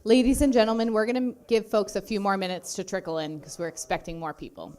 Ladies and gentlemen, we're going to give folks a few more minutes to trickle in because we're expecting more people.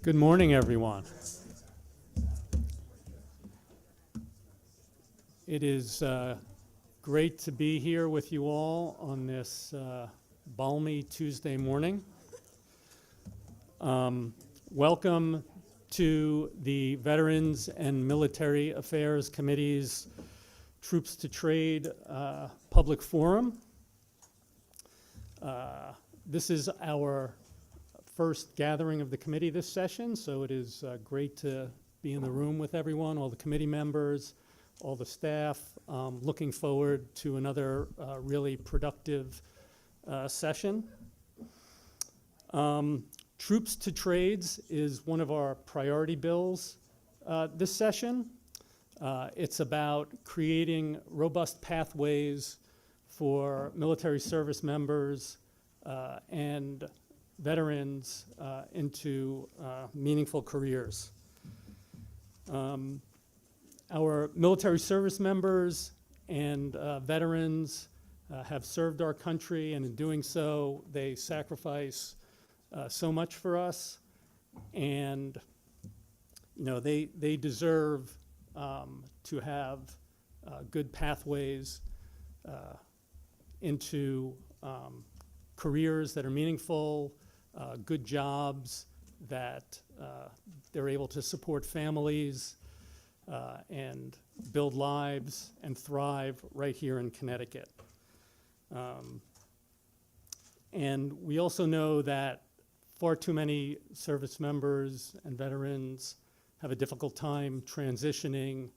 Good morning, everyone. It is great to be here with you all on this balmy Tuesday morning. Welcome to the Veterans and Military Affairs Committee's Troops to Trade Public Forum. This is our first gathering of the committee this session, so it is great to be in the room with everyone, all the committee members, all the staff. Looking forward to another really productive session. Troops to Trades is one of our priority bills this session. It's about creating robust pathways for military service members and veterans into meaningful careers. Our military service members and veterans have served our country, and in doing so, they sacrifice so much for us, and they deserve to have good pathways into careers that are meaningful, good jobs that they're able to support families and build lives and thrive right here in Connecticut. And we also know that far too many service members and veterans have a difficult time transitioning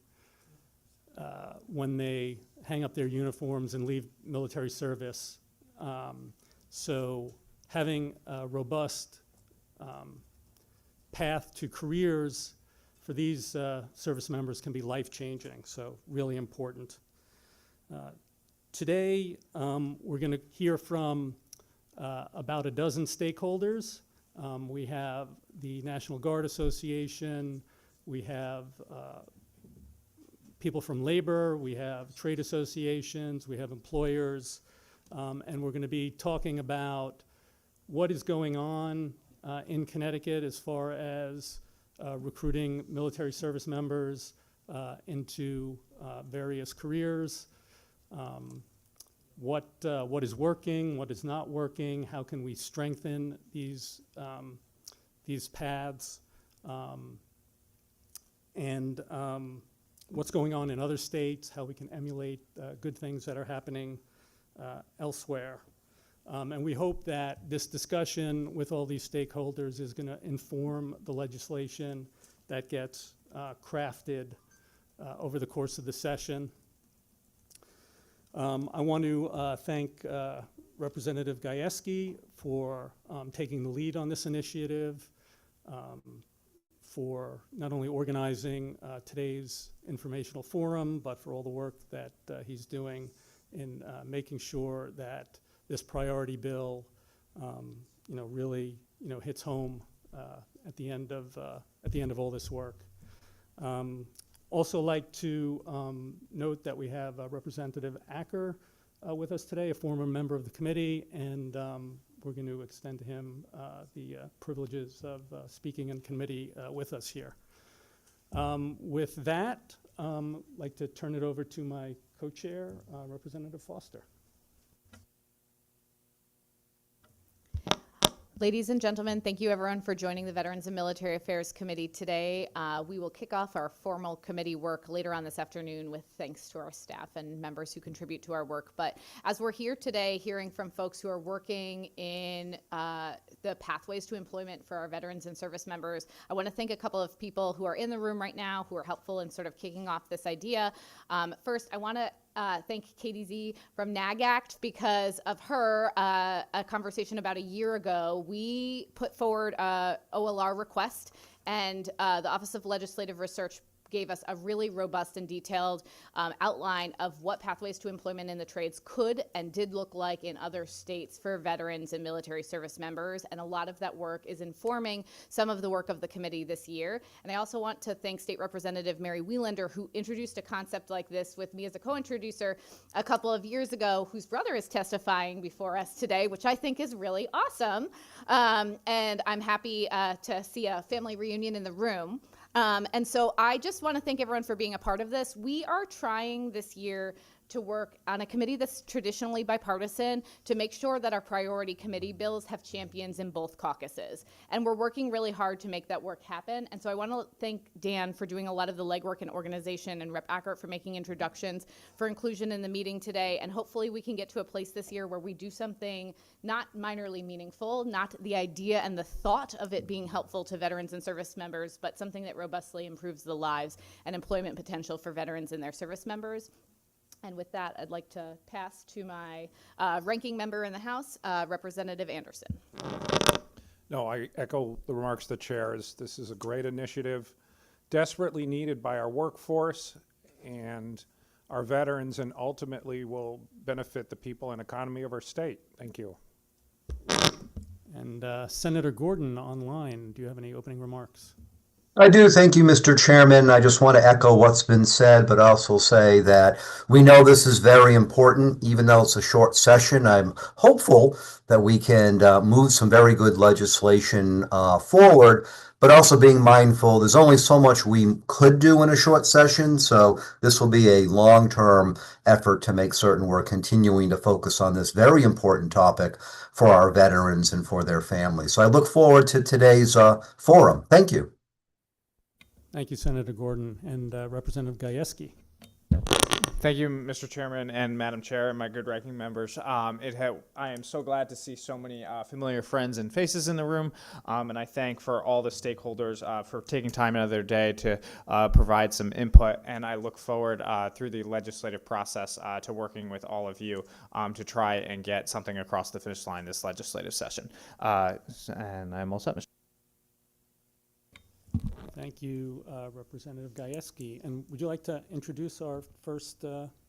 when they hang up their uniforms and leave military service. So having a robust path to careers for these service members can be life-changing, so really important. Today, we're going to hear from about a dozen stakeholders. We have the National Guard Association, we have people from labor, we have trade associations, we have employers, and we're going to be talking about what is going on in Connecticut as far as recruiting military service members into various careers, what is working, what is not working, how can we strengthen these paths, and what's going on in other states, how we can emulate good things that are happening elsewhere. And we hope that this discussion with all these stakeholders is going to inform the legislation that gets crafted over the course of the session. I want to thank Representative Gajewski for taking the lead on this initiative, for not only organizing today's informational forum, but for all the work that he's doing in making sure that this priority bill, really, hits home at the end of all this work. Also like to note that we have Representative Acker with us today, a former member of the committee, and we're going to extend to him the privileges of speaking in committee with us here. With that, I'd like to turn it over to my co-chair, Representative Foster. Ladies and gentlemen, thank you everyone for joining the Veterans and Military Affairs Committee today. We will kick off our formal committee work later on this afternoon with thanks to our staff and members who contribute to our work. But as we're here today hearing from folks who are working in the pathways to employment for our veterans and service members, I want to thank a couple of people who are in the room right now who are helpful in sort of kicking off this idea. First, I want to thank Katie Z from NAGACT. Because of her, a conversation about a year ago, we put forward a OLR request, and the Office of Legislative Research gave us a really robust and detailed outline of what pathways to employment in the trades could and did look like in other states for veterans and military service members. And a lot of that work is informing some of the work of the committee this year. And I also want to thank State Representative Mary Wielander, who introduced a concept like this with me as a co-introducer a couple of years ago, whose brother is testifying before us today, which I think is really awesome. And I'm happy to see a family reunion in the room. And so I just want to thank everyone for being a part of this. We are trying this year to work on a committee that's traditionally bipartisan to make sure that our priority committee bills have champions in both caucuses. And we're working really hard to make that work happen. And so I want to thank Dan for doing a lot of the legwork and organization, and Rep. Ackert for making introductions, for inclusion in the meeting today. And hopefully we can get to a place this year where we do something not minorly meaningful, not the idea and the thought of it being helpful to veterans and service members, but something that robustly improves the lives and employment potential for veterans and their service members. And with that, I'd like to pass to my ranking member in the House, Representative Anderson. No, I echo the remarks of the chairs. This is a great initiative, desperately needed by our workforce and our veterans, and ultimately will benefit the people and economy of our state. Thank you. And Senator Gordon online, do you have any opening remarks? I do. Thank you, Mr. Chairman. I just want to echo what's been said, but also say that we know this is very important. Even though it's a short session, I'm hopeful that we can move some very good legislation forward, but also being mindful there's only so much we could do in a short session. So this will be a long-term effort to make certain we're continuing to focus on this very important topic for our veterans and for their families. So I look forward to today's forum. Thank you. Thank you, Senator Gordon. And Representative Gajewski. Thank you, Mr. Chairman and Madam Chair and my good ranking members. I am so glad to see so many familiar friends and faces in the room, and I thank for all the stakeholders for taking time out of their day to provide some input, and I look forward through the legislative process to working with all of you to try and get something across the finish line this legislative session. And I'm all set, Mr. Thank you, Representative Gajewski. And would you like to introduce our first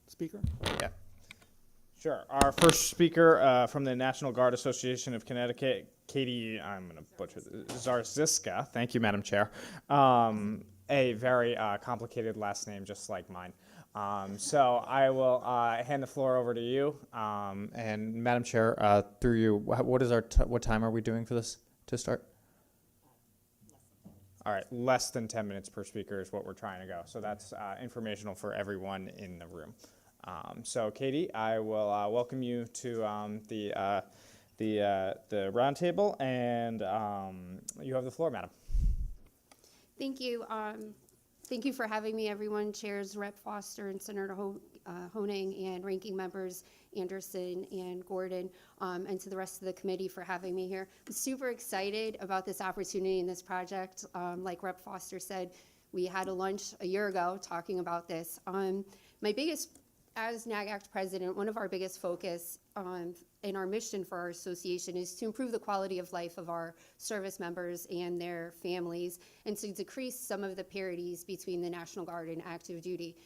speaker? Yeah. Sure. Our first speaker from the National Guard Association of Connecticut, Katie, I'm going to butcher this, Zarziska. Thank you, Madam Chair. A very complicated last name, just like mine. So I will hand the floor over to you. And Madam Chair, through you, what time are we doing for this to start? All right, less than 10 minutes per speaker is what we're trying to go. So that's informational for everyone in the room. So Katie, I will welcome you to the round table, and you have the floor, madam. Thank you. Thank you for having me, everyone. Chairs Rep. Foster and Senator Honing, and ranking members Anderson and Gordon, and to the rest of the committee for having me here. I'm super excited about this opportunity and this project. Like Rep. Foster said, we had a lunch a year ago talking about this. As NAGACT president, one of our biggest focus in our mission for our association is to improve the quality of life of our service members and their families, and to decrease some of the parities between the National Guard and active duty.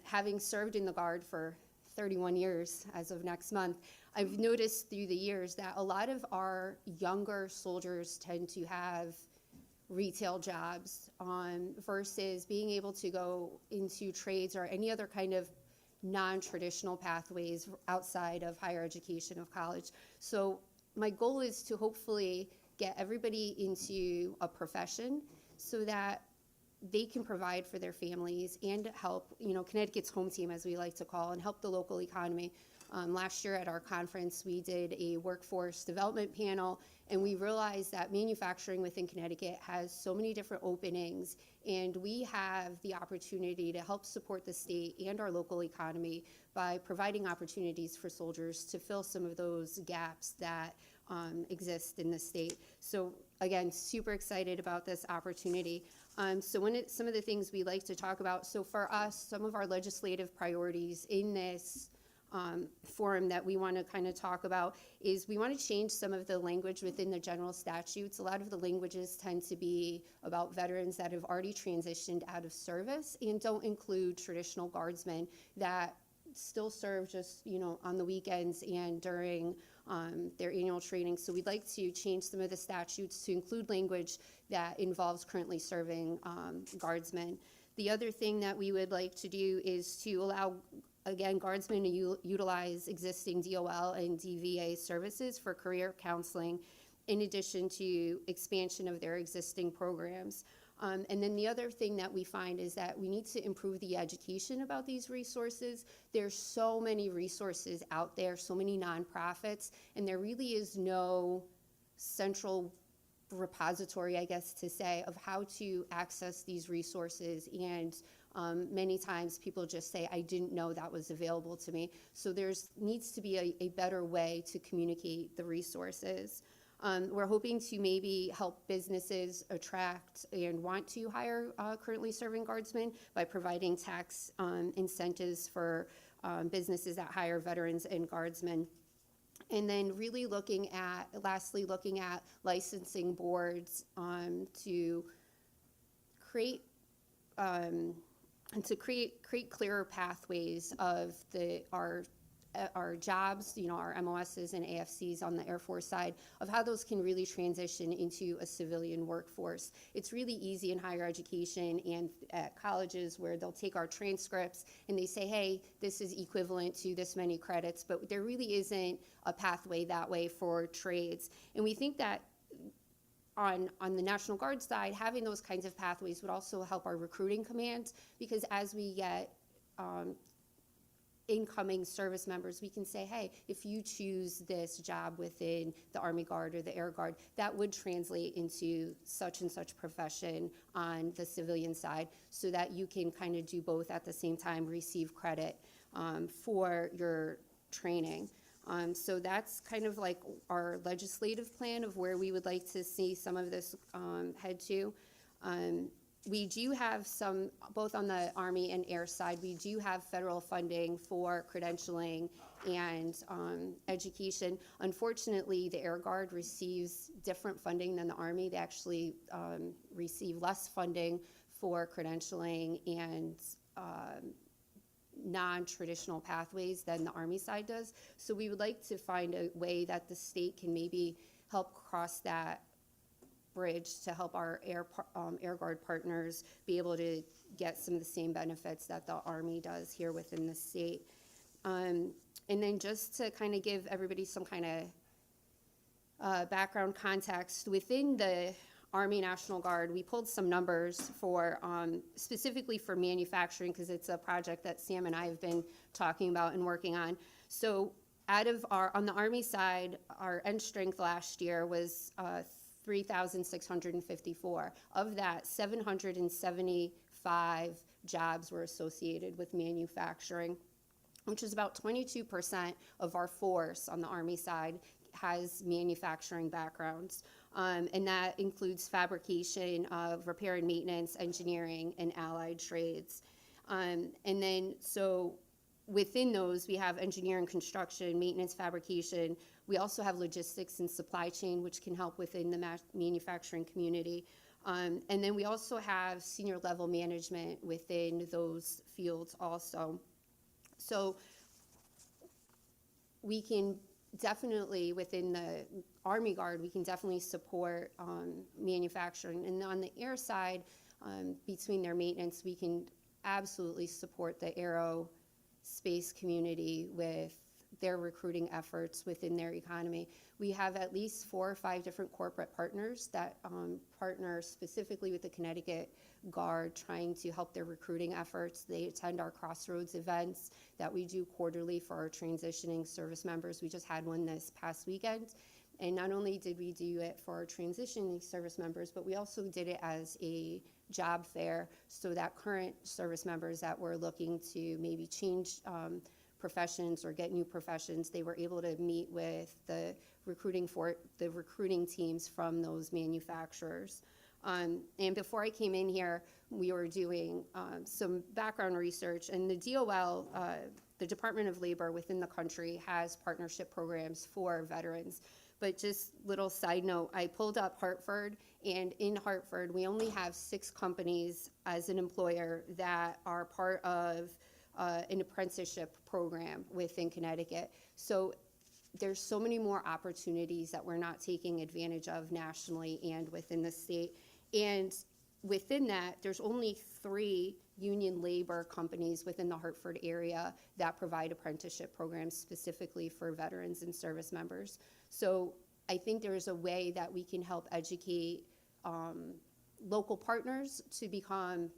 Having served in the Guard for 31 years as of next month, I've noticed through the years that a lot of our younger soldiers tend to have retail jobs versus being able to go into trades or any other kind of non-traditional pathways outside of higher education of college. So my goal is to hopefully get everybody into a profession so that they can provide for their families and help, Connecticut's home team, as we like to call, and help the local economy. Last year at our conference, we did a workforce development panel, and we realized that manufacturing within Connecticut has so many different openings, and we have the opportunity to help support the state and our local economy by providing opportunities for soldiers to fill some of those gaps that exist in the state. So again, super excited about this opportunity. Some of the things we like to talk about, so for us, some of our legislative priorities in this forum that we want to kind of talk about is we want to change some of the language within the general statutes. A lot of the languages tend to be about veterans that have already transitioned out of service and don't include traditional guardsmen that still serve just on the weekends and during their annual training. So we'd like to change some of the statutes to include language that involves currently serving guardsmen. The other thing that we would like to do is to allow, again, guardsmen to utilize existing DOL and DVA services for career counseling, in addition to expansion of their existing programs. And then the other thing that we find is that we need to improve the education about these resources. There's so many resources out there, so many nonprofits, and there really is no central repository, I guess to say, of how to access these resources. And many times people just say, I didn't know that was available to me. So needs to be a better way to communicate the resources. We're hoping to maybe help businesses attract and want to hire currently serving guardsmen by providing tax incentives for businesses that hire veterans and guardsmen. And then really lastly, looking at licensing boards to create clearer pathways of our jobs, our MOSs and AFCs on the Air Force side, of how those can really transition into a civilian workforce. It's really easy in higher education and at colleges where they'll take our transcripts and they say, hey, this is equivalent to this many credits, but there really isn't a pathway that way for trades. And we think that on the National Guard side, having those kinds of pathways would also help our recruiting command, because as we get incoming service members, we can say, hey, if you choose this job within the Army Guard or the Air Guard, that would translate into such and such profession on the civilian side, so that you can kind of do both at the same time, receive credit for your training. So that's kind of like our legislative plan of where we would like to see some of this head to. We do have some, both on the Army and Air side, we do have federal funding for credentialing and education. Unfortunately, the Air Guard receives different funding than the Army. They actually receive less funding for credentialing and non-traditional pathways than the Army side does. So we would like to find a way that the state can maybe help cross that bridge to help our Air Guard partners be able to get some of the same benefits that the Army does here within the state. And then just to kind of give everybody some kind of background context, within the Army National Guard, we pulled some numbers for specifically for manufacturing, because it's a project that Sam and I have been talking about and working on. So on the Army side, our end strength last year was 3,654. Of that, 775 jobs were associated with manufacturing, which is about 22% of our force on the Army side has manufacturing backgrounds. And that includes fabrication, repair and maintenance, engineering, and allied trades. And then, so within those, we have engineering, construction, maintenance, fabrication. We also have logistics and supply chain, which can help within the manufacturing community. And then we also have senior level management within those fields also. So we can definitely, within the Army Guard, we can definitely support manufacturing. And on the air side, between their maintenance, we can absolutely support the aerospace community with their recruiting efforts within their economy. We have at least 4 or 5 different corporate partners that partner specifically with the Connecticut Guard, trying to help their recruiting efforts. They attend our Crossroads events that we do quarterly for our transitioning service members. We just had one this past weekend. And not only did we do it for our transitioning service members, but we also did it as a job fair, so that current service members that were looking to maybe change professions or get new professions, they were able to meet with the recruiting teams from those manufacturers. And before I came in here, we were doing some background research, and the DOL, the Department of Labor within the country, has partnership programs for veterans. But just little side note, I pulled up Hartford, and in Hartford, we only have 6 companies as an employer that are part of an apprenticeship program within Connecticut. So there's so many more opportunities that we're not taking advantage of nationally and within the state. And within that, there's only 3 union labor companies within the Hartford area that provide apprenticeship programs specifically for veterans and service members. So I think there is a way that we can help educate local partners to become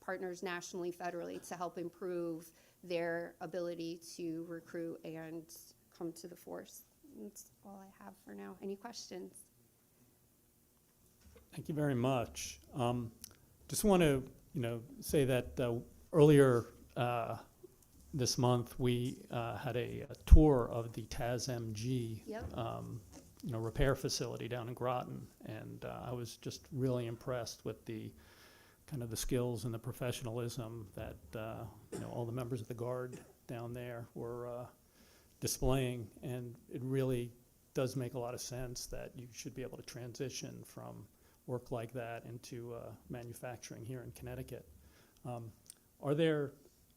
partners nationally, federally, to help improve their ability to recruit and come to the force. That's all I have for now. Any questions? Thank you very much. Just want to, say that earlier this month we had a tour of the TASMG, Yep. Repair facility down in Groton, and I was just really impressed with the kind of the skills and the professionalism that all the members of the Guard down there were displaying, and it really does make a lot of sense that you should be able to transition from work like that into manufacturing here in Connecticut. Are there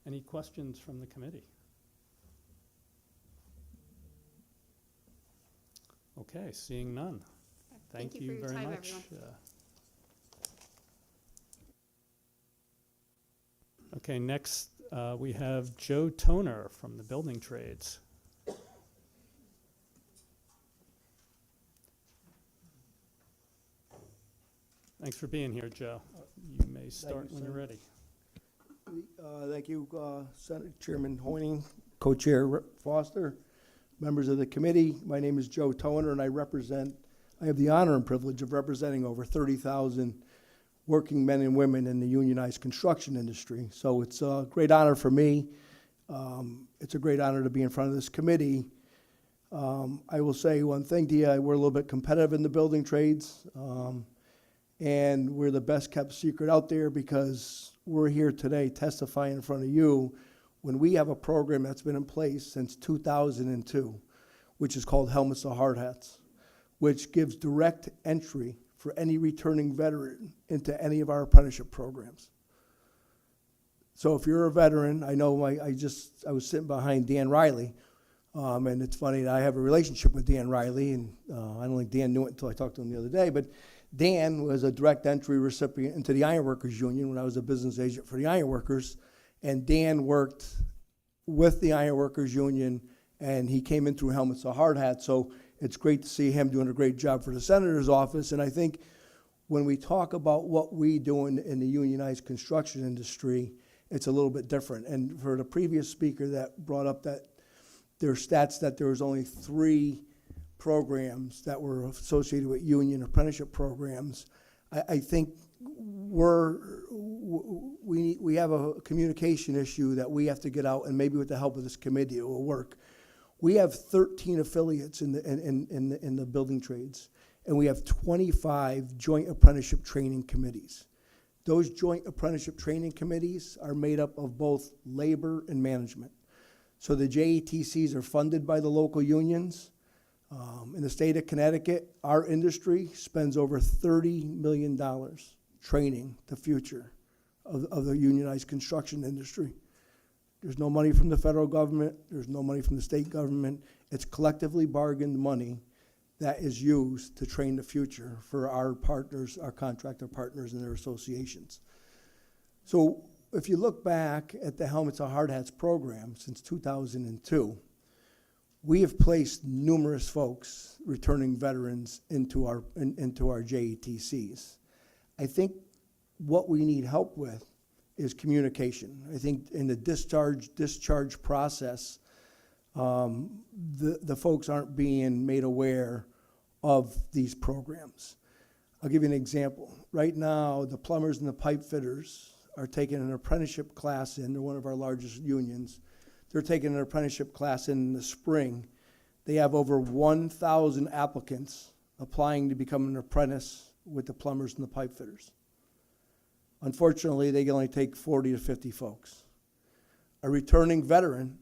any questions from the committee? Okay, seeing none. Thank you for you your very time, much. everyone. Okay, next we have Joe Toner from the Building Trades. Thanks for being here, Joe. You may start when you're ready. Thank you, Senate Chairman Hoyning, Co-Chair Foster, members of the committee. My name is Joe Toner, and I have the honor and privilege of representing over 30,000 working men and women in the unionized construction industry. So it's a great honor for me. It's a great honor to be in front of this committee. I will say one thing to you, we're a little bit competitive in the building trades. And we're the best kept secret out there because we're here today testifying in front of you when we have a program that's been in place since 2002, which is called Helmets to Hard Hats, which gives direct entry for any returning veteran into any of our apprenticeship programs. So if you're a veteran, I know I was sitting behind Dan Riley, and it's funny that I have a relationship with Dan Riley, and I don't think Dan knew it until I talked to him the other day, but Dan was a direct entry recipient into the Ironworkers Union when I was a business agent for the Ironworkers, and Dan worked with the Ironworkers Union, and he came in through Helmets to Hard Hats, so it's great to see him doing a great job for the Senator's office. And I think when we talk about what we do in the unionized construction industry, it's a little bit different. And for the previous speaker that brought up that there are stats that there was only 3 programs that were associated with union apprenticeship programs, I think we have a communication issue that we have to get out, and maybe with the help of this committee it will work. We have 13 affiliates in the building trades, and we have 25 joint apprenticeship training committees. Those joint apprenticeship training committees are made up of both labor and management. So the JATCs are funded by the local unions. In the state of Connecticut, our industry spends over $30 million training the future of the unionized construction industry. There's no money from the federal government. There's no money from the state government. It's collectively bargained money that is used to train the future for our partners, our contractor partners and their associations. So if you look back at the Helmets to Hard Hats program since 2002, we have placed numerous folks, returning veterans, into our JATCs. I think what we need help with is communication. I think in the discharge process, the folks aren't being made aware of these programs. I'll give you an example. Right now, the plumbers and the pipe fitters are taking an apprenticeship class in. They're one of our largest unions. They're taking an apprenticeship class in the spring. They have over 1,000 applicants applying to become an apprentice with the plumbers and the pipe fitters. Unfortunately, they can only take 40 to 50 folks. A returning veteran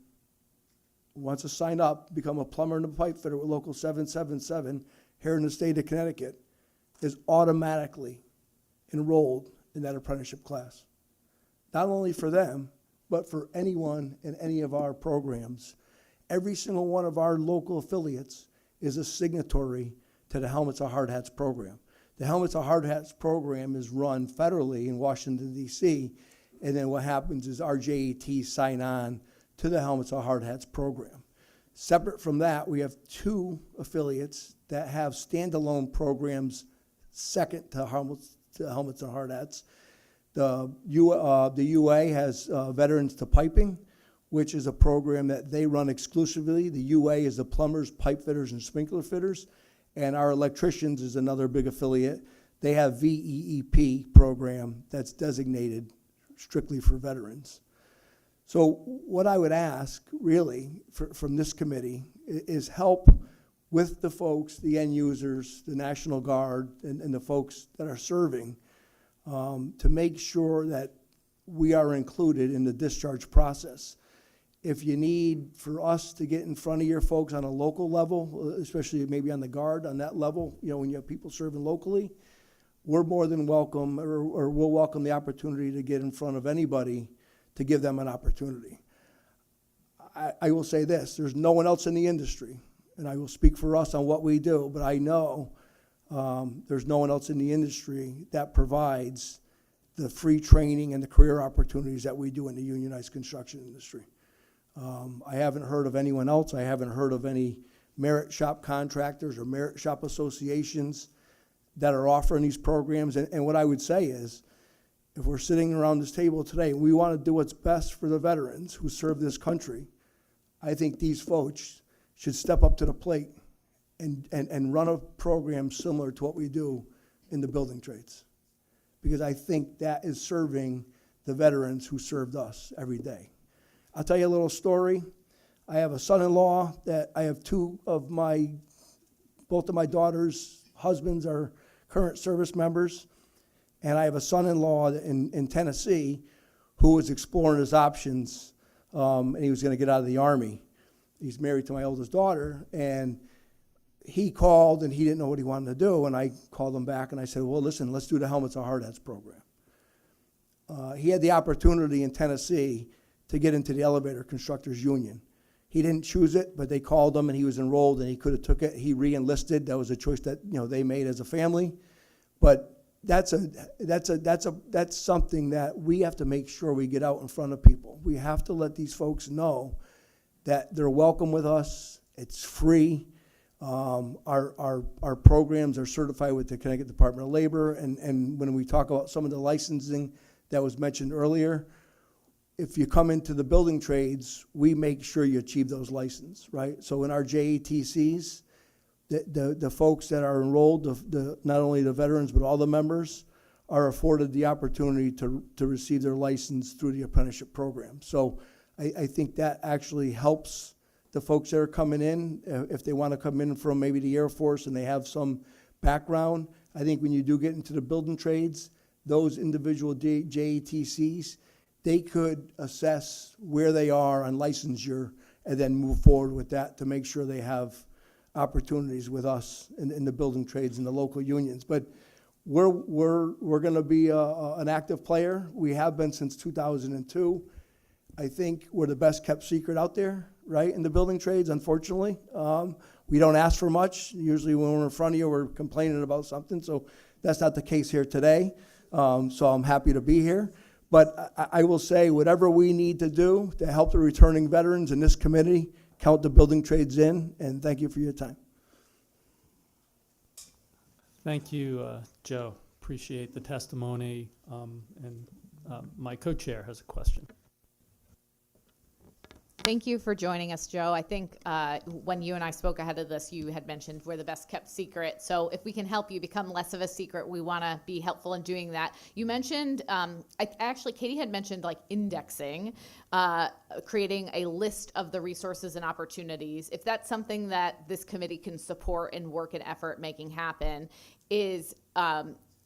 wants to sign up, become a plumber and a pipe fitter with Local 777 here in the state of Connecticut, is automatically enrolled in that apprenticeship class. Not only for them, but for anyone in any of our programs. Every single one of our local affiliates is a signatory to the Helmets to Hard Hats program. The Helmets to Hard Hats program is run federally in Washington, D.C., and then what happens is our JATs sign on to the Helmets to Hard Hats program. Separate from that, we have 2 affiliates that have standalone programs second to to helmets and hard hats. The UA has Veterans to Piping, which is a program that they run exclusively. The UA is the plumbers, pipe fitters, and sprinkler fitters, and our electricians is another big affiliate. They have VEEP program that's designated strictly for veterans. So what I would ask, really, from this committee is help with the folks, the end users, the National Guard, and the folks that are serving, to make sure that we are included in the discharge process. If you need for us to get in front of your folks on a local level, especially maybe on the Guard, on that level, you know, when you have people serving locally, we're more than welcome, or we'll welcome the opportunity to get in front of anybody to give them an opportunity. I will say this, there's no one else in the industry, and I will speak for us on what we do, but I know there's no one else in the industry that provides the free training and the career opportunities that we do in the unionized construction industry. I haven't heard of anyone else. I haven't heard of any merit shop contractors or merit shop associations that are offering these programs. And what I would say is, if we're sitting around this table today, we want to do what's best for the veterans who serve this country. I think these folks should step up to the plate and run a program similar to what we do in the building trades. Because I think that is serving the veterans who served us every day. I'll tell you a little story. I have a son-in-law that I have both of my daughter's husbands are current service members. And I have a son-in-law in Tennessee who was exploring his options, and he was going to get out of the Army. He's married to my oldest daughter, and he called, and he didn't know what he wanted to do, and I called him back, and I said, well, listen, let's do the Helmets and Hard Hats program. He had the opportunity in Tennessee to get into the elevator constructors union. He didn't choose it, but they called him, and he was enrolled, and he could have took it. He re-enlisted. That was a choice that they made as a family, but that's something that we have to make sure we get out in front of people. We have to let these folks know that they're welcome with us. It's free. Our programs are certified with the Connecticut Department of Labor, and when we talk about some of the licensing that was mentioned earlier, if you come into the building trades, we make sure you achieve those licenses, right? So in our JATCs, the folks that are enrolled, not only the veterans, but all the members, are afforded the opportunity to receive their license through the apprenticeship program. So I think that actually helps the folks that are coming in, if they want to come in from maybe the Air Force and they have some background. I think when you do get into the building trades, those individual JATCs, they could assess where they are on licensure and then move forward with that to make sure they have opportunities with us in the building trades and the local unions. But we're going to be an active player. We have been since 2002. I think we're the best kept secret out there, right, in the building trades, unfortunately. We don't ask for much. Usually when we're in front of you, we're complaining about something. So that's not the case here today. So I'm happy to be here. But I will say whatever we need to do to help the returning veterans in this committee, count the building trades in, and thank you for your time. Thank you, Joe. Appreciate the testimony. My co-chair has a question. Thank you for joining us, Joe. I think when you and I spoke ahead of this, you had mentioned we're the best kept secret. So if we can help you become less of a secret, we want to be helpful in doing that. You mentioned, actually, Katie had mentioned like indexing, creating a list of the resources and opportunities. If that's something that this committee can support and work and effort making happen,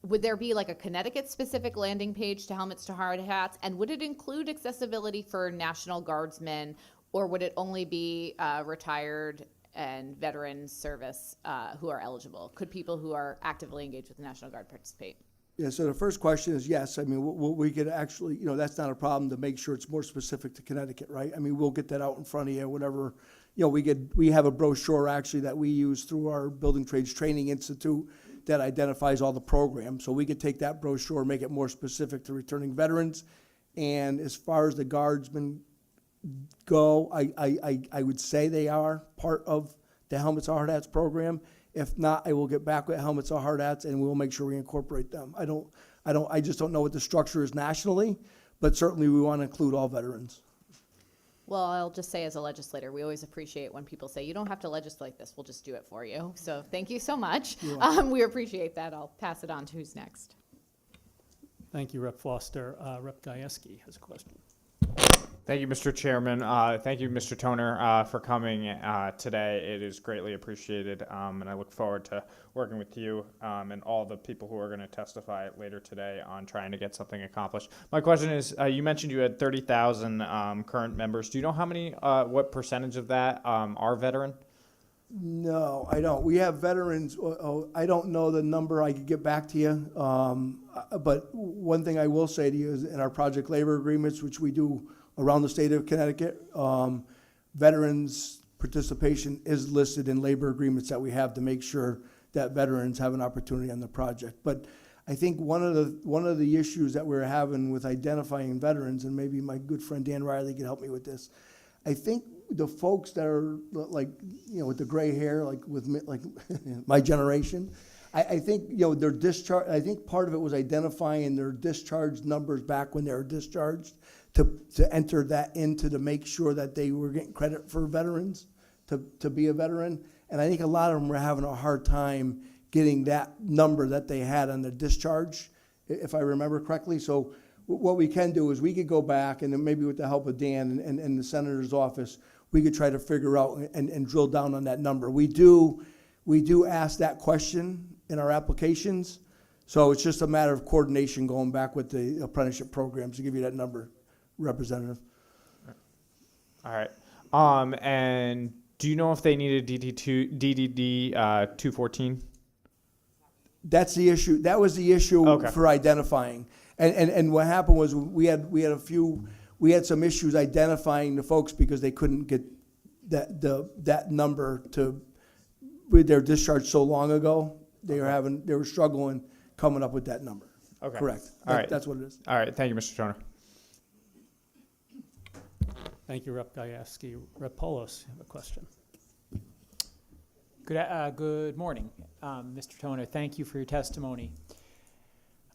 would there be like a Connecticut-specific landing page to Helmets to Hard Hats? And would it include accessibility for National Guardsmen, or would it only be retired and veteran service who are eligible? Could people who are actively engaged with the National Guard participate? Yeah, so the first question is yes. I mean, we could actually, that's not a problem to make sure it's more specific to Connecticut, right? I mean, we'll get that out in front of you, whatever. We have a brochure actually that we use through our Building Trades Training Institute that identifies all the programs. So we could take that brochure, make it more specific to returning veterans. And as far as the guardsmen go, I would say they are part of the Helmets and Hard Hats program. If not, I will get back with helmets or hard hats, and we'll make sure we incorporate them. I just don't know what the structure is nationally, but certainly we want to include all veterans. Well, I'll just say as a legislator, we always appreciate when people say, you don't have to legislate this, we'll just do it for you. So thank you so much. We appreciate that. I'll pass it on to who's next. Thank you, Rep. Foster. Rep. Gajewski has a question. Thank you, Mr. Chairman. Thank you, Mr. Toner, for coming today. It is greatly appreciated, and I look forward to working with you and all the people who are going to testify later today on trying to get something accomplished. My question is, you mentioned you had 30,000 current members. Do you know how many, what percentage of that are veteran? No, I don't. We have veterans. I don't know the number. I could get back to you. But one thing I will say to you is in our project labor agreements, which we do around the state of Connecticut, veterans participation is listed in labor agreements that we have to make sure that veterans have an opportunity on the project. But I think one of the issues that we're having with identifying veterans, and maybe my good friend Dan Riley can help me with this, I think the folks that are like, with the gray hair, like with me, like my generation, I think, their discharge, I think part of it was identifying their discharge numbers back when they were discharged to enter that into to make sure that they were getting credit for veterans, to be a veteran. And I think a lot of them were having a hard time getting that number that they had on the discharge, if I remember correctly. So what we can do is we could go back, and then maybe with the help of Dan and the senator's office, we could try to figure out and drill down on that number. We do ask that question in our applications, so it's just a matter of coordination going back with the apprenticeship programs to give you that number, Representative. All right. And do you know if they needed DDD 214? That's the issue. That was the issue Okay. for identifying. And what happened was we had some issues identifying the folks because they couldn't get that number with their discharge so long ago. They were struggling coming up with that number. Okay. Correct. All right. That's what it is. All right. Thank you, Mr. Toner. Thank you, Rep. Gajewski. Rep. Polos, you have a question. Good morning, Mr. Toner. Thank you for your testimony.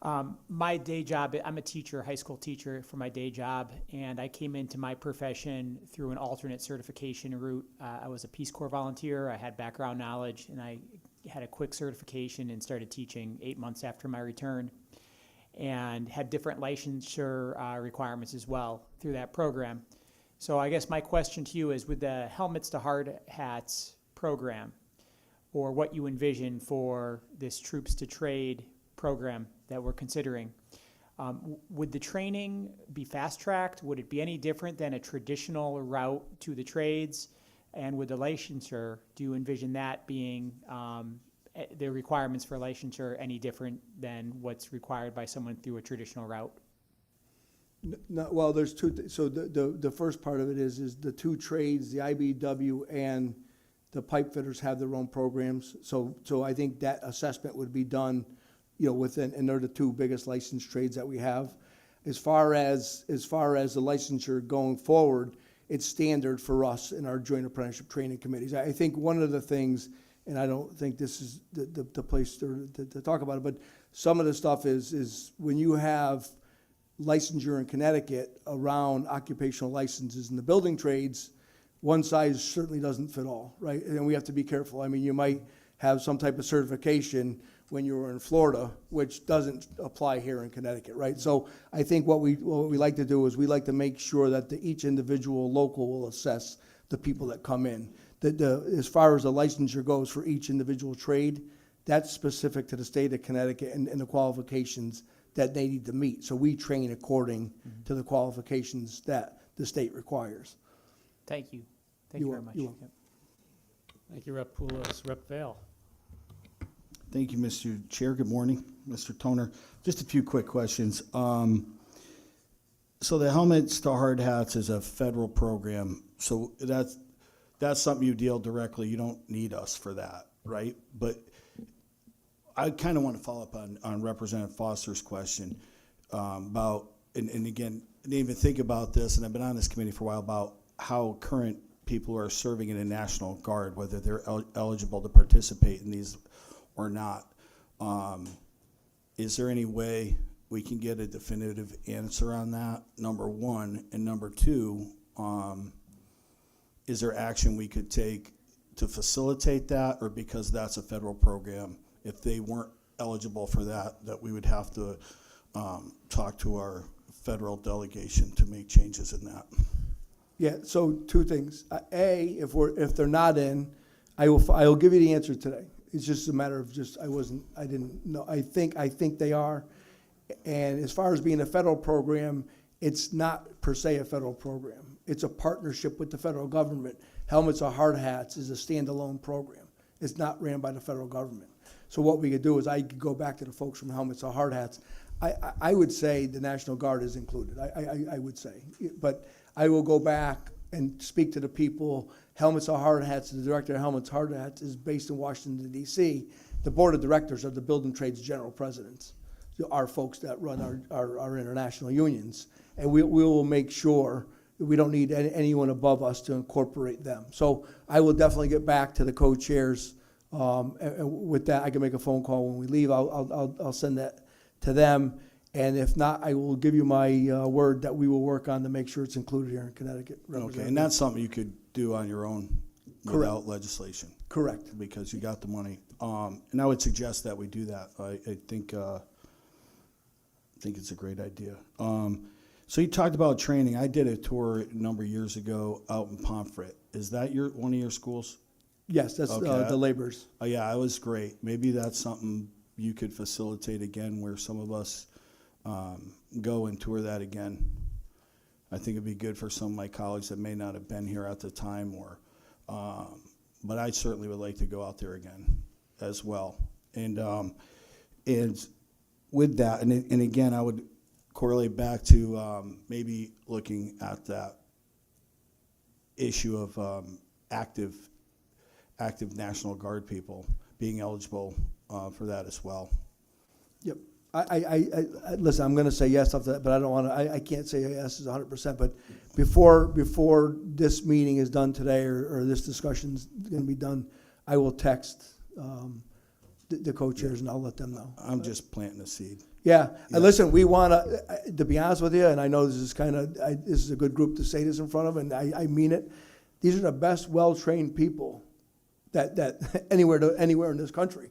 My day job, I'm a teacher, high school teacher for my day job, and I came into my profession through an alternate certification route. I was a Peace Corps volunteer. I had background knowledge, and I had a quick certification and started teaching 8 months after my return, and had different licensure requirements as well through that program. So I guess my question to you is, with the helmets to hard hats program, or what you envision for this troops to trade program that we're considering, would the training be fast-tracked? Would it be any different than a traditional route to the trades? And with the licensure, do you envision that being, the requirements for licensure any different than what's required by someone through a traditional route? No, well, there's two. So the first part of it is the two trades, the IBW and the pipe fitters, have their own programs. So I think that assessment would be done, within, and they're the two biggest licensed trades that we have. As far as the licensure going forward, it's standard for us in our joint apprenticeship training committees. I think one of the things, and I don't think this is the place to talk about it, but some of the stuff is when you have licensure in Connecticut around occupational licenses in the building trades, one size certainly doesn't fit all, right? And we have to be careful. I mean, you might have some type of certification when you were in Florida, which doesn't apply here in Connecticut, right? So I think what we like to do is we like to make sure that each individual local will assess the people that come in. As far as the licensure goes for each individual trade, that's specific to the state of Connecticut and the qualifications that they need to meet. So we train according to the qualifications that the state requires. Thank you. Thank you very much. Yep. Thank you, Rep. Poulos. Rep. Vale. Thank you, Mr. Chair. Good morning, Mr. Toner. Just a few quick questions. So the helmets to hard hats is a federal program. So that's something you deal directly. You don't need us for that, right? But I kind of want to follow up on Representative Foster's question about, and again, I didn't even think about this, and I've been on this committee for a while, about how current people who are serving in the National Guard, whether they're eligible to participate in these or not. Is there any way we can get a definitive answer on that, number one? And number two, is there action we could take to facilitate that, or because that's a federal program, if they weren't eligible for that, that we would have to talk to our federal delegation to make changes in that? Yeah, so two things. If they're not in, I will give you the answer today. It's just a matter of I didn't know. I think they are. And as far as being a federal program, it's not per se a federal program. It's a partnership with the federal government. Helmets or Hard Hats is a standalone program. It's not ran by the federal government. So what we could do is I could go back to the folks from Helmets or Hard Hats. I would say the National Guard is included. I would say. But I will go back and speak to the people. Helmets or Hard Hats, the director of Helmets Hard Hats is based in Washington, D.C. The board of directors are the building trades general presidents, our folks that run our international unions. And we will make sure that we don't need anyone above us to incorporate them. So I will definitely get back to the co-chairs. And with that, I can make a phone call when we leave. I'll send that to them. And if not, I will give you my word that we will work on to make sure it's included here in Connecticut. Okay, and that's something you could do on your own without legislation. Correct. Because you got the money. And I would suggest that we do that. I think it's a great idea. So you talked about training. I did a tour a number of years ago out in Pomfret. Is that one of your schools? Yes, that's Okay. the laborers. Oh, yeah, it was great. Maybe that's something you could facilitate again, where some of us go and tour that again. I think it'd be good for some of my colleagues that may not have been here at the time, but I certainly would like to go out there again as well. And with that, and again, I would correlate back to maybe looking at that issue of active National Guard people being eligible for that as well. Yep. I listen, I'm going to say yes to that, but I don't want to, I can't say yes is 100%, but before this meeting is done today or this discussion's going to be done, I will text the co-chairs and I'll let them know. I'm just planting a seed. Yeah. And listen, we want to be honest with you, and I know this is this is a good group to say this in front of, and I mean it. These are the best well-trained people that anywhere in this country.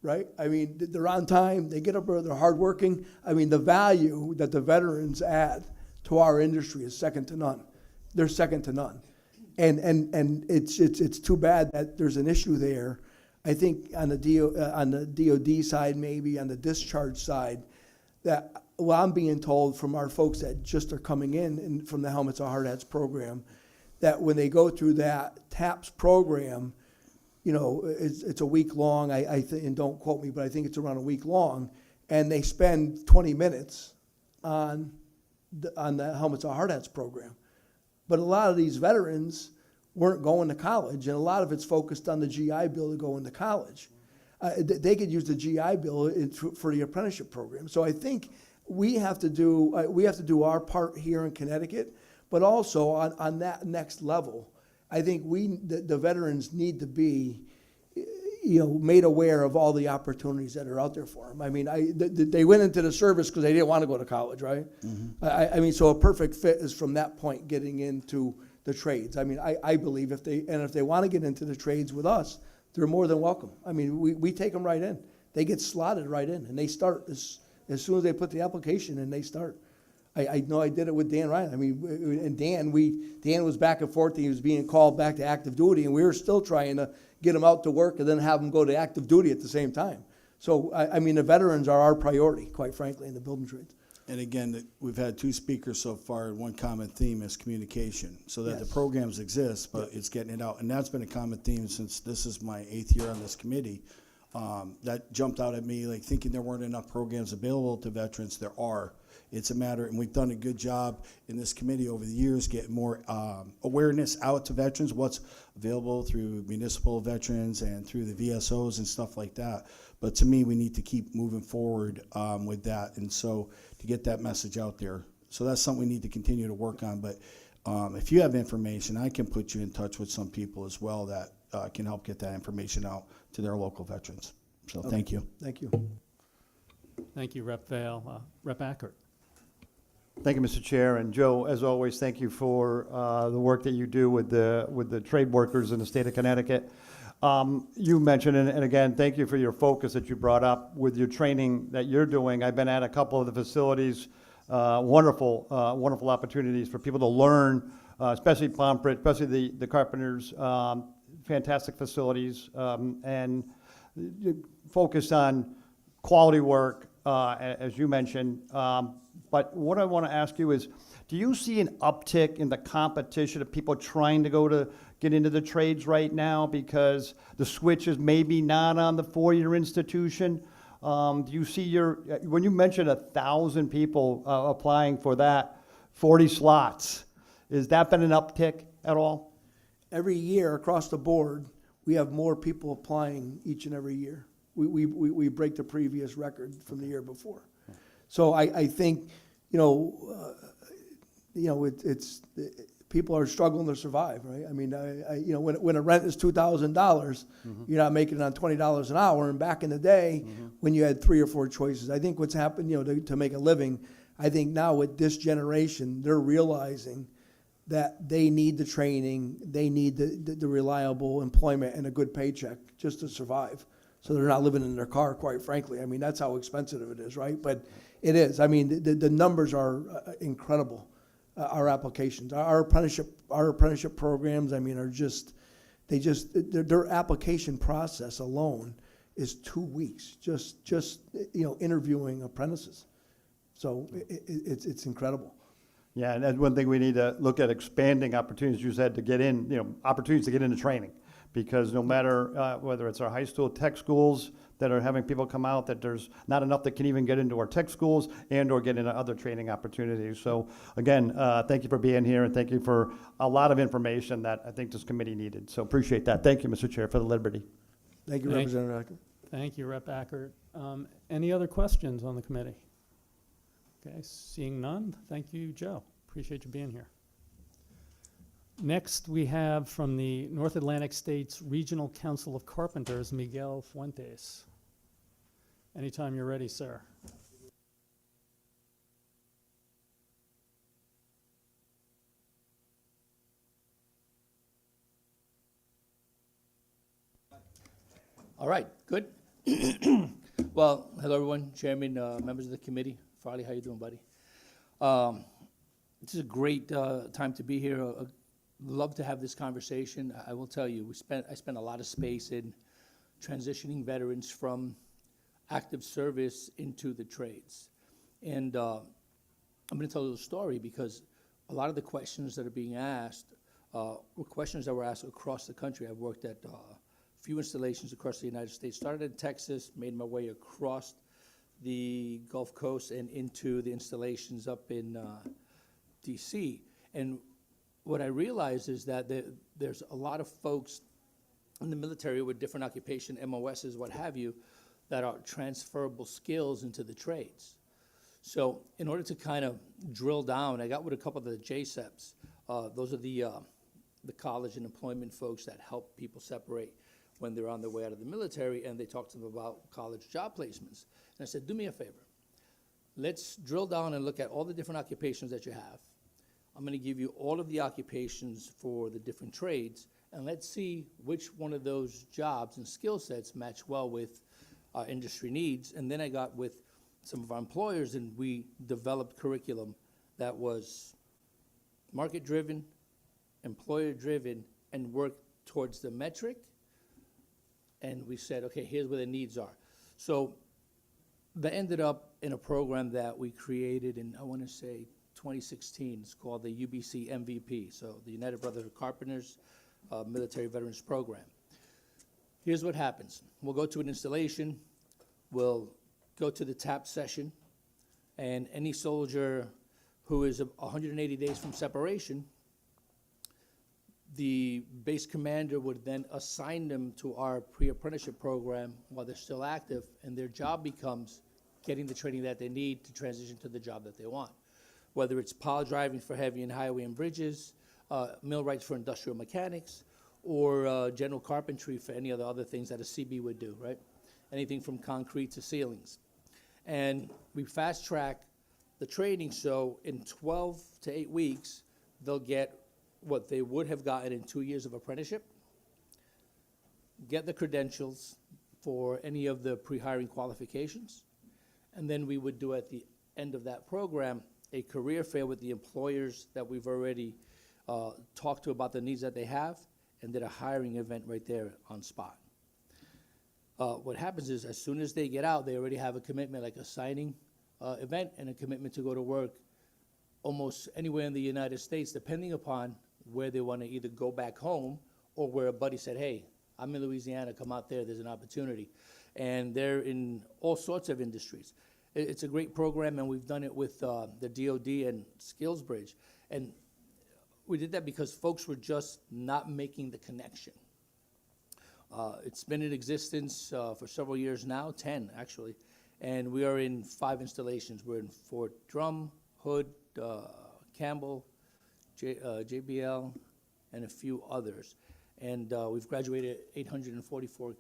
Right? I mean, they're on time, they get up early, they're hardworking. I mean, the value that the veterans add to our industry is second to none. They're second to none. And it's too bad that there's an issue there. I think on the DOD side, maybe on the discharge side, that I'm being told from our folks that just are coming in from the Helmets or Hard Hats program, that when they go through that TAPS program, you know, it's a week long, I think, and don't quote me, but I think it's around a week long, and they spend 20 minutes on the Helmets or Hard Hats program. But a lot of these veterans weren't going to college, and a lot of it's focused on the GI Bill to go into college. They could use the GI Bill for the apprenticeship program. So I think we have to do our part here in Connecticut, but also on that next level. I think the veterans need to be, made aware of all the opportunities that are out there for them. I mean, they went into the service because they didn't want to go to college, right? Mm-hmm. I mean, so a perfect fit is from that point getting into the trades. I mean, I believe if they want to get into the trades with us, they're more than welcome. I mean, we take them right in. They get slotted right in, and they start as soon as they put the application in. They start. I know I did it with Dan Ryan. I mean, and Dan was back and forth. He was being called back to active duty, and we were still trying to get him out to work and then have him go to active duty at the same time. So, I mean, the veterans are our priority, quite frankly, in the building trades. And again, we've had two speakers so far, and one common theme is communication, so that Yes. the programs exist, but it's getting it out. And that's been a common theme since this is my 8th year on this committee. That jumped out at me, like thinking there weren't enough programs available to veterans. There are. It's a matter, and we've done a good job in this committee over the years getting more awareness out to veterans, what's available through municipal veterans and through the VSOs and stuff like that. But to me, we need to keep moving forward with that, and so to get that message out there. So that's something we need to continue to work on. But If you have information, I can put you in touch with some people as well that can help get that information out to their local veterans. So thank you. Thank you. Thank you, Rep. Vale. Rep. Ackert. Thank you, Mr. Chair. And Joe, as always, thank you for the work that you do with the trade workers in the state of Connecticut. You mentioned, and again, thank you for your focus that you brought up with your training that you're doing. I've been at a couple of the facilities, wonderful opportunities for people to learn, especially Pomfret, especially the carpenters, fantastic facilities, and focused on quality work, as you mentioned. But what I want to ask you is, do you see an uptick in the competition of people trying to get into the trades right now because the switch is maybe not on the four-year institution? Do you see when you mentioned 1,000 people applying for that, 40 slots, has that been an uptick at all? Every year across the board, we have more people applying each and every year. We break the previous record from the year before. So I think, it's people are struggling to survive, right? I mean, when a rent is $2,000, you're not making it on $20 an hour. And back in the day, when you had 3 or 4 choices, I think what's happened, to make a living, I think now with this generation, they're realizing that they need the training, they need the reliable employment and a good paycheck just to survive. So they're not living in their car, quite frankly. I mean, that's how expensive it is, right? But it is. I mean, the numbers are incredible. Our applications, our apprenticeship programs, I mean, are their application process alone is 2 weeks, just interviewing apprentices. So it's incredible. Yeah, and that's one thing we need to look at, expanding opportunities you said to get in, opportunities to get into training. Because no matter whether it's our high school tech schools that are having people come out, that there's not enough that can even get into our tech schools and or get into other training opportunities. So again, thank you for being here, and thank you for a lot of information that I think this committee needed. So appreciate that. Thank you, Mr. Chair, for the liberty. Thank you, Representative Acker. Thank you, Rep. Ackert. Any other questions on the committee? Okay, seeing none, thank you, Joe. Appreciate you being here. Next, we have from the North Atlantic States Regional Council of Carpenters, Miguel Fuentes. Anytime you're ready, sir. All right, good. Well, hello everyone, Chairman, members of the committee. Farley, how you doing, buddy? This is a great time to be here. Love to have this conversation. I will tell you, I spent a lot of space in transitioning veterans from active service into the trades. And I'm going to tell you a story because a lot of the questions that are being asked were questions that were asked across the country. I've worked at a few installations across the United States. Started in Texas, made my way across the Gulf Coast and into the installations up in DC. And what I realize is that there's a lot of folks in the military with different occupation, MOSs, what have you, that are transferable skills into the trades. So in order to kind of drill down, I got with a couple of the JSEPs. Those are the college and employment folks that help people separate when they're on their way out of the military, and they talk to them about college job placements. And I said, do me a favor. Let's drill down and look at all the different occupations that you have. I'm going to give you all of the occupations for the different trades, and let's see which one of those jobs and skill sets match well with our industry needs. And then I got with some of our employers, and we developed curriculum that was market-driven, employer-driven, and worked towards the metric. And we said, okay, here's where the needs are. So that ended up in a program that we created in, I want to say, 2016. It's called the UBC MVP, so the United Brotherhood of Carpenters Military Veterans Program. Here's what happens. We'll go to an installation, we'll go to the TAP session, and any soldier who is 180 days from separation, the base commander would then assign them to our pre-apprenticeship program while they're still active, and their job becomes getting the training that they need to transition to the job that they want. whether it's pile driving for heavy and highway and bridges, millwrights for industrial mechanics, or general carpentry for any of the other things that a CB would do, right? Anything from concrete to ceilings. And we fast track the training, so in 12 to 8 weeks, they'll get what they would have gotten in 2 years of apprenticeship, get the credentials for any of the pre-hiring qualifications, and then we would do at the end of that program a career fair with the employers that we've already talked to about the needs that they have, and did a hiring event right there on spot. What happens is, as soon as they get out, they already have a commitment, like a signing event and a commitment to go to work almost anywhere in the United States, depending upon where they want to either go back home or where a buddy said, hey, I'm in Louisiana, come out there, there's an opportunity. And they're in all sorts of industries. It's a great program, and we've done it with the DOD and SkillsBridge. And we did that because folks were just not making the connection. It's been in existence for several years now, 10 actually, and we are in 5 installations. We're in Fort Drum, Hood, Campbell, JBL, and a few others. And we've graduated 844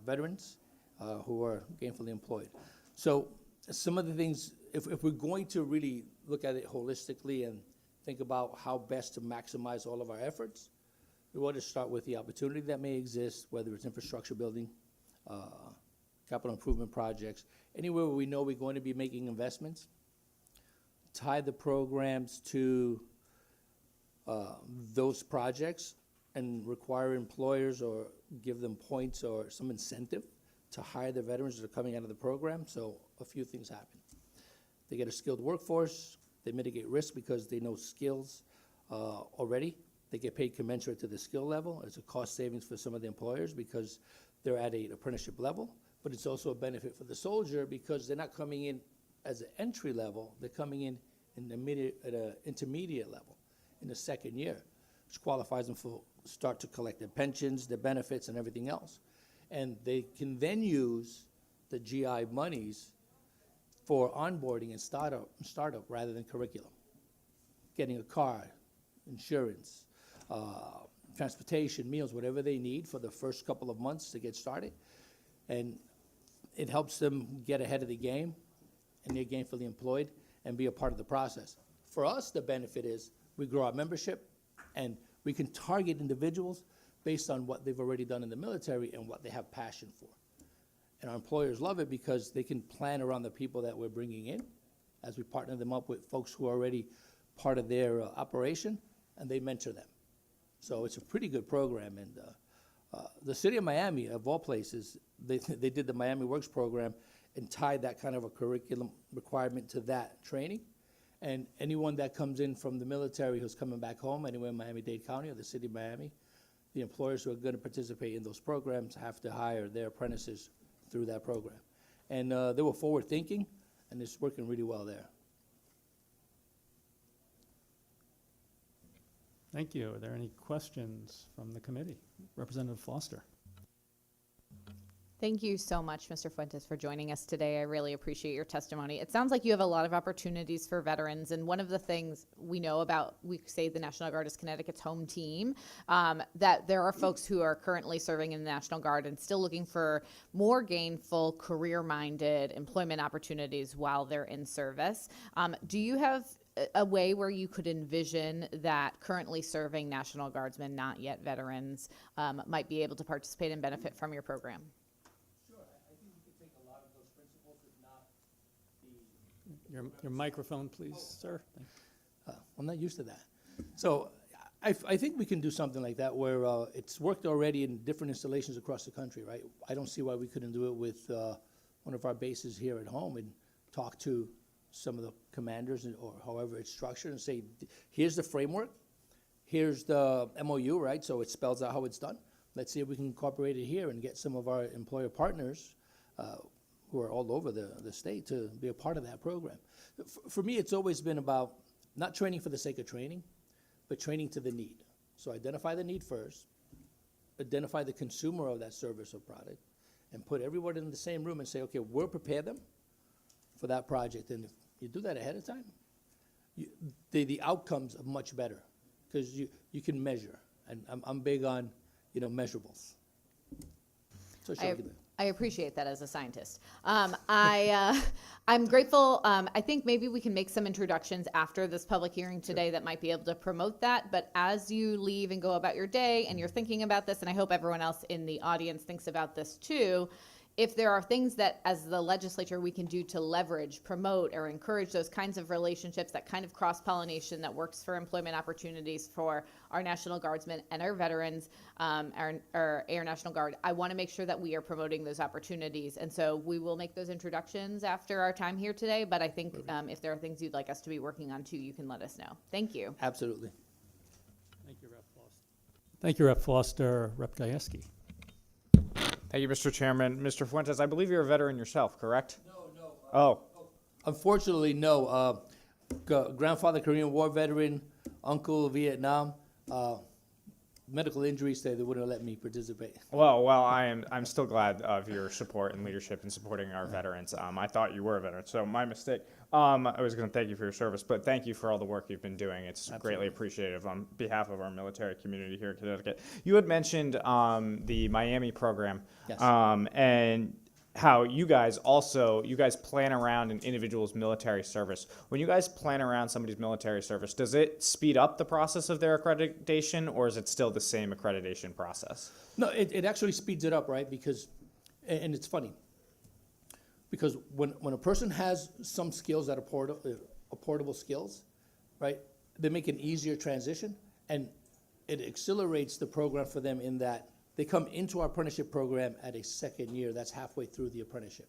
veterans who are gainfully employed. So some of the things, if we're going to really look at it holistically and think about how best to maximize all of our efforts, we want to start with the opportunity that may exist, whether it's infrastructure building, capital improvement projects, anywhere where we know we're going to be making investments, tie the programs to those projects and require employers or give them points or some incentive to hire the veterans that are coming out of the program. So a few things happen. They get a skilled workforce. They mitigate risk because they know skills already. They get paid commensurate to the skill level. It's a cost savings for some of the employers because they're at an apprenticeship level, but it's also a benefit for the soldier because they're not coming in as an entry level. They're coming in at an intermediate level in the second year, which qualifies them for start to collect their pensions, their benefits, and everything else. And they can then use the GI monies for onboarding and startup rather than curriculum. Getting a car, insurance, transportation, meals, whatever they need for the first couple of months to get started. And it helps them get ahead of the game, and they're gainfully employed and be a part of the process. For us, the benefit is we grow our membership, and we can target individuals based on what they've already done in the military and what they have passion for. And our employers love it because they can plan around the people that we're bringing in as we partner them up with folks who are already part of their operation, and they mentor them. So it's a pretty good program. And the city of Miami, of all places, they did the Miami Works program and tied that kind of a curriculum requirement to that training. And anyone that comes in from the military who's coming back home, anywhere in Miami-Dade County or the city of Miami, the employers who are going to participate in those programs have to hire their apprentices through that program. And they were forward-thinking, and it's working really well there. Thank you. Are there any questions from the committee? Representative Foster. Thank you so much, Mr. Fuentes, for joining us today. I really appreciate your testimony. It sounds like you have a lot of opportunities for veterans, and one of the things we know about, we say the National Guard is Connecticut's home team, that there are folks who are currently serving in the National Guard and still looking for more gainful, career-minded employment opportunities while they're in service. Do you have a way where you could envision that currently serving National Guardsmen, not yet veterans, might be able to participate and benefit from your program? Your microphone, please, sir. I'm not used to that. So I think we can do something like that where it's worked already in different installations across the country, right? I don't see why we couldn't do it with one of our bases here at home and talk to some of the commanders or however it's structured and say, here's the framework, here's the MOU, right? So it spells out how it's done. Let's see if we can incorporate it here and get some of our employer partners who are all over the state to be a part of that program. For me, it's always been about not training for the sake of training, but training to the need. So identify the need first, identify the consumer of that service or product, and put everyone in the same room and say, okay, we'll prepare them for that project. And you do that ahead of time, the outcomes are much better because you can measure. And I'm big on, measurables. So I appreciate that as a scientist. I'm grateful. I think maybe we can make some introductions after this public hearing today that might be able to promote that. But as you leave and go about your day and you're thinking about this, and I hope everyone else in the audience thinks about this too, if there are things that as the legislature we can do to leverage, promote, or encourage those kinds of relationships, that kind of cross-pollination that works for employment opportunities for our National Guardsmen and our veterans, our Air National Guard, I want to make sure that we are promoting those opportunities. And so we will make those introductions after our time here today, but I think if there are things you'd like us to be working on too, you can let us know. Thank you. Absolutely. Thank you, Rep. Foster. Thank you, Rep. Foster. Rep. Gajewski. Thank you, Mr. Chairman. Mr. Fuentes, I believe you're a veteran yourself, correct? No. Unfortunately, no. Grandfather Korean War veteran, uncle Vietnam. Medical injuries say they wouldn't let me participate. Well, I'm still glad of your support and leadership in supporting our veterans. I thought you were a veteran, so my mistake. I was going to thank you for your service, but thank you for all the work you've been doing. It's greatly appreciated on behalf of our military community here in Connecticut. You had mentioned the Miami program, Yes. and how you guys plan around an individual's military service. When you guys plan around somebody's military service, does it speed up the process of their accreditation, or is it still the same accreditation process? No, it actually speeds it up, right? Because, and it's funny, because when a person has some skills that are portable skills, right, they make an easier transition, and it accelerates the program for them in that they come into our apprenticeship program at a second year. That's halfway through the apprenticeship.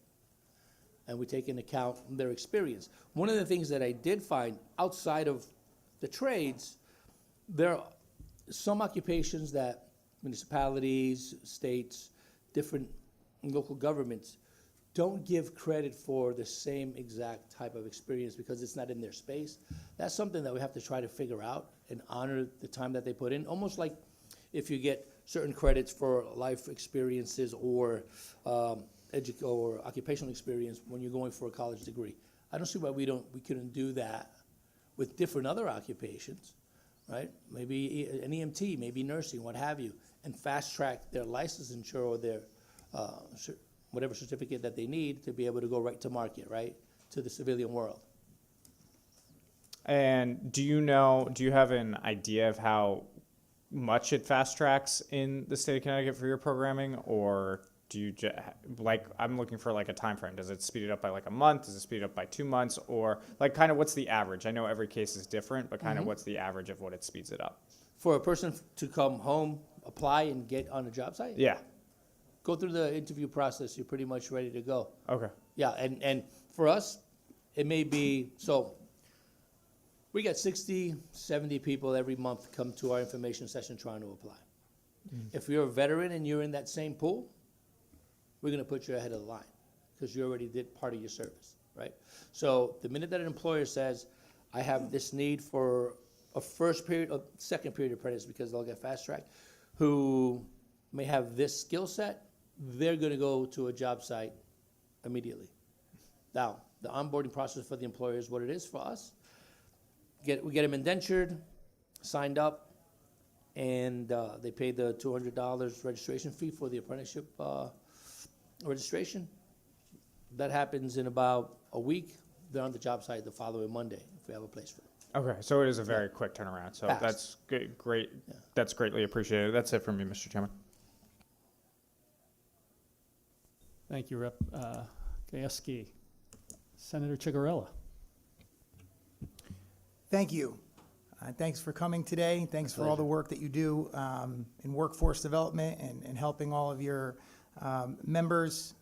And we take into account their experience. One of the things that I did find outside of the trades, there are some occupations that municipalities, states, different local governments don't give credit for the same exact type of experience because it's not in their space. That's something that we have to try to figure out and honor the time that they put in, almost like if you get certain credits for life experiences or or occupational experience when you're going for a college degree. I don't see why we couldn't do that with different other occupations, right? Maybe an EMT, maybe nursing, what have you, and fast track their licensure or their whatever certificate that they need to be able to go right to market, right, to the civilian world. And do you have an idea of how much it fast tracks in the state of Connecticut for your programming, or do you I'm looking for like a time frame. Does it speed it up by like a month? Does it speed it up by 2 months? Or like kind of what's the average? I know every case is different, but kind of what's the average of what it speeds it up? For a person to come home, apply, and get on a job site? Yeah. Go through the interview process, you're pretty much ready to go. Okay. Yeah, and for us, it may be, so we got 60, 70 people every month come to our information session trying to apply. If you're a veteran and you're in that same pool, we're going to put you ahead of the line because you already did part of your service, right? So the minute that an employer says, I have this need for a second period apprentice because they'll get fast tracked, who may have this skill set, they're going to go to a job site immediately. Now, the onboarding process for the employer is what it is for us. We get them indentured, signed up, and they pay the $200 registration fee for the apprenticeship registration. That happens in about a week. They're on the job site the following Monday if we have a place for them. Okay, so it is a very quick turnaround. So Fast. that's great. Yeah. That's greatly appreciated. That's it from me, Mr. Chairman. Thank you, Rep. Gajewski. Senator Chigarella. Thank you. Thanks for coming today. Thanks for all the work that you do in workforce development and helping all of your members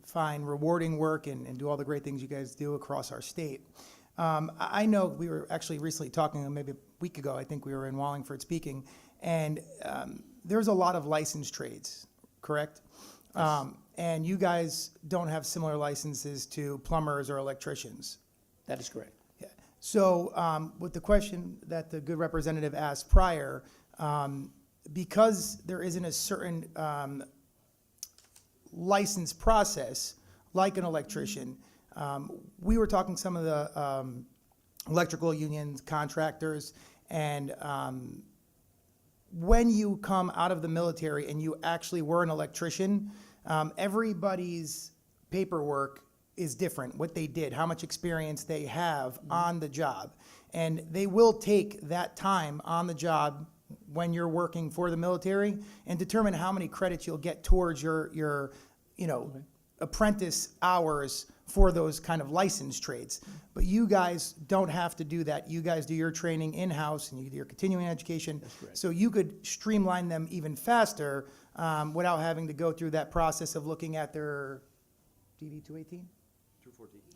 find rewarding work and do all the great things you guys do across our state. I know we were actually recently talking, maybe a week ago, I think we were in Wallingford speaking, and there's a lot of licensed trades, correct? Yes. And you guys don't have similar licenses to plumbers or electricians. That is correct. Yeah. So with the question that the good representative asked prior, because there isn't a certain license process like an electrician, We were talking to some of the electrical unions, contractors, and when you come out of the military and you actually were an electrician, everybody's paperwork is different, what they did, how much experience they have on the job. And they will take that time on the job when you're working for the military and determine how many credits you'll get towards your apprentice hours for those kind of licensed trades. But you guys don't have to do that. You guys do your training in-house and you do your continuing education. So you could streamline them even faster without having to go through that process of looking at their DD 218?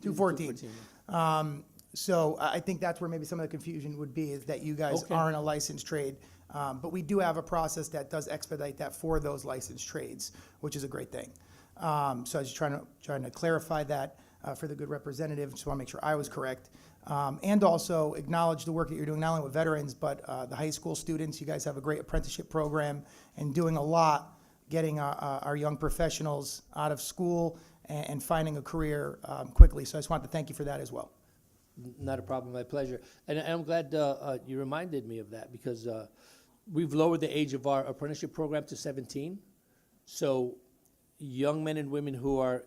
214. So I think that's where maybe some of the confusion would be, is that you guys aren't a licensed trade. But we do have a process that does expedite that for those licensed trades, which is a great thing. So I was just trying to clarify that for the good representative. Just want to make sure I was correct. And also acknowledge the work that you're doing, not only with veterans, but the high school students. You guys have a great apprenticeship program and doing a lot getting our young professionals out of school and finding a career quickly. So I just wanted to thank you for that as well. Not a problem, my pleasure. And I'm glad you reminded me of that, because we've lowered the age of our apprenticeship program to 17. So young men and women who are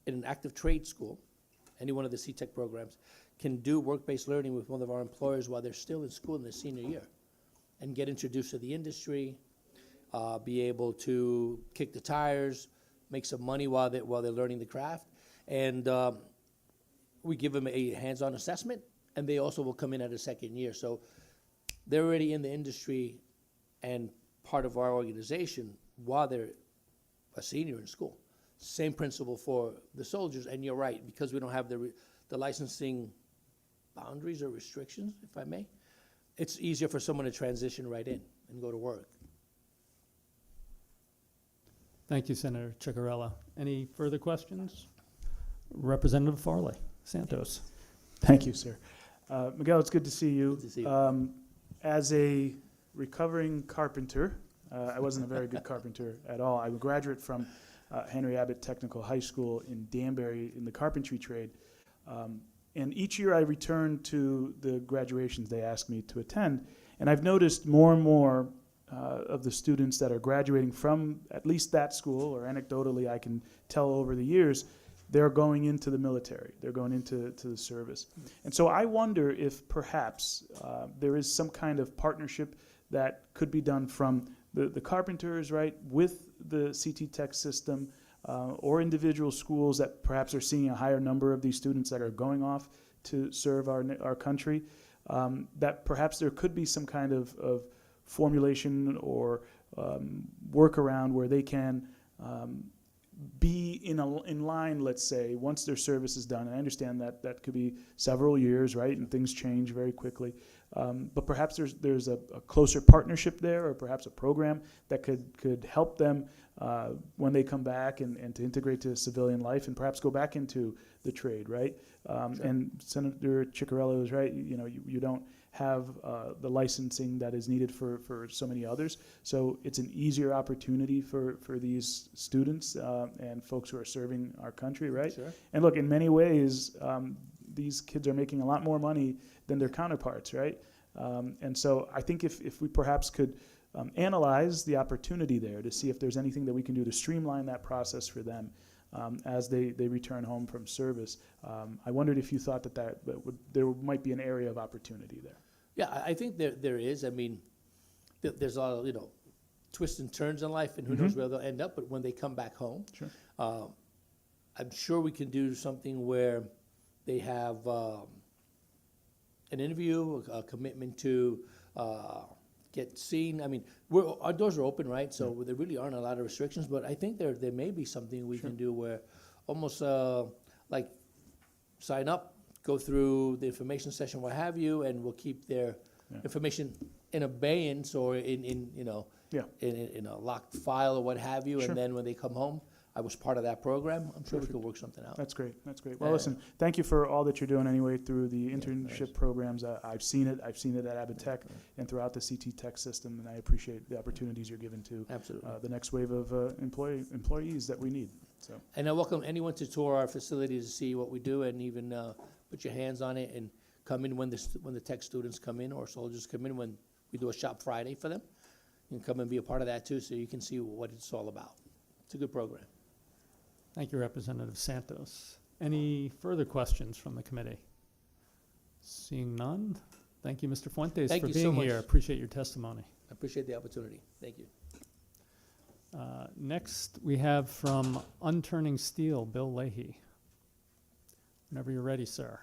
in an active trade school, any one of the CTEC programs, can do work-based learning with one of our employers while they're still in school in their senior year and get introduced to the industry, be able to kick the tires, make some money while they're learning the craft. And we give them a hands-on assessment, and they also will come in at a second year. So they're already in the industry and part of our organization while they're a senior in school. Same principle for the soldiers, and you're right, because we don't have the licensing boundaries or restrictions, if I may, it's easier for someone to transition right in and go to work. Thank you, Senator Ciccarella. Any further questions? Representative Farley Santos. Thank you, sir. Miguel, it's good to see you. Good to see you. As a recovering carpenter, I wasn't a very good carpenter at all. I'm a graduate from Henry Abbott Technical High School in Danbury in the carpentry trade. And each year I return to the graduations they ask me to attend. And I've noticed more and more of the students that are graduating from at least that school, or anecdotally I can tell over the years, they're going into the military. They're going into the service. And so I wonder if perhaps there is some kind of partnership that could be done from the carpenters, right, with the CT Tech system, or individual schools that perhaps are seeing a higher number of these students that are going off to serve our country, that perhaps there could be some kind of formulation or workaround where they can be in line, let's say, once their service is done. And I understand that could be several years, right, and things change very quickly. But perhaps there's a closer partnership there, or perhaps a program that could help them when they come back and to integrate to civilian life and perhaps go back into the trade, right? Sure. And Senator Ciccarella is right. You don't have the licensing that is needed for so many others. So it's an easier opportunity for these students and folks who are serving our country, right? Sure. And look, in many ways, these kids are making a lot more money than their counterparts, right? And so I think if we perhaps could analyze the opportunity there to see if there's anything that we can do to streamline that process for them as they return home from service. I wondered if you thought that there might be an area of opportunity there. Yeah, I think there is. I mean, there's a lot of, twists and turns in life, and who knows where they'll end up, but when they come back home, Sure. I'm sure we can do something where they have an interview, a commitment to get seen. I mean, our doors are open, right? So there really aren't a lot of restrictions, but I think there may be something we can do where almost like sign up, go through the information session, what have you, and we'll keep their information in abeyance or in a locked file or what have you, Sure. and then when they come home, I was part of that program. I'm sure we could work something out. That's great. Well, listen, thank you for all that you're doing anyway through the internship programs. I've seen it at Abbott Tech and throughout the CT Tech system, and I appreciate the opportunities you're giving to Absolutely. the next wave of employees that we need. So And I welcome anyone to tour our facilities to see what we do, and even put your hands on it and come in when the tech students come in or soldiers come in, when we do a shop Friday for them. You can come and be a part of that too, so you can see what it's all about. It's a good program. Thank you, Representative Santos. Any further questions from the committee? Seeing none, thank you, Mr. Fuentes, Thank for you so being much. here. Appreciate your testimony. I appreciate the opportunity. Thank you. Next, we have from Unturning Steel, Bill Leahy. Whenever you're ready, sir.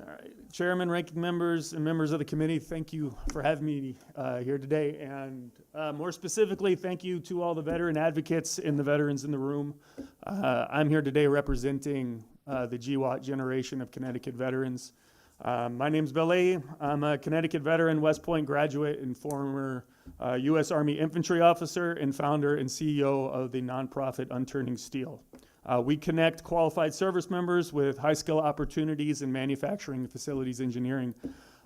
All right, Chairman, ranking members, and members of the committee, thank you for having me here today. And more specifically, thank you to all the veteran advocates and the veterans in the room. I'm here today representing the GWAT generation of Connecticut veterans. My name's Bill Leahy. I'm a Connecticut veteran, West Point graduate, and former U.S. Army infantry officer and founder and CEO of the nonprofit Unturning Steel. We connect qualified service members with high-skill opportunities in manufacturing and facilities engineering.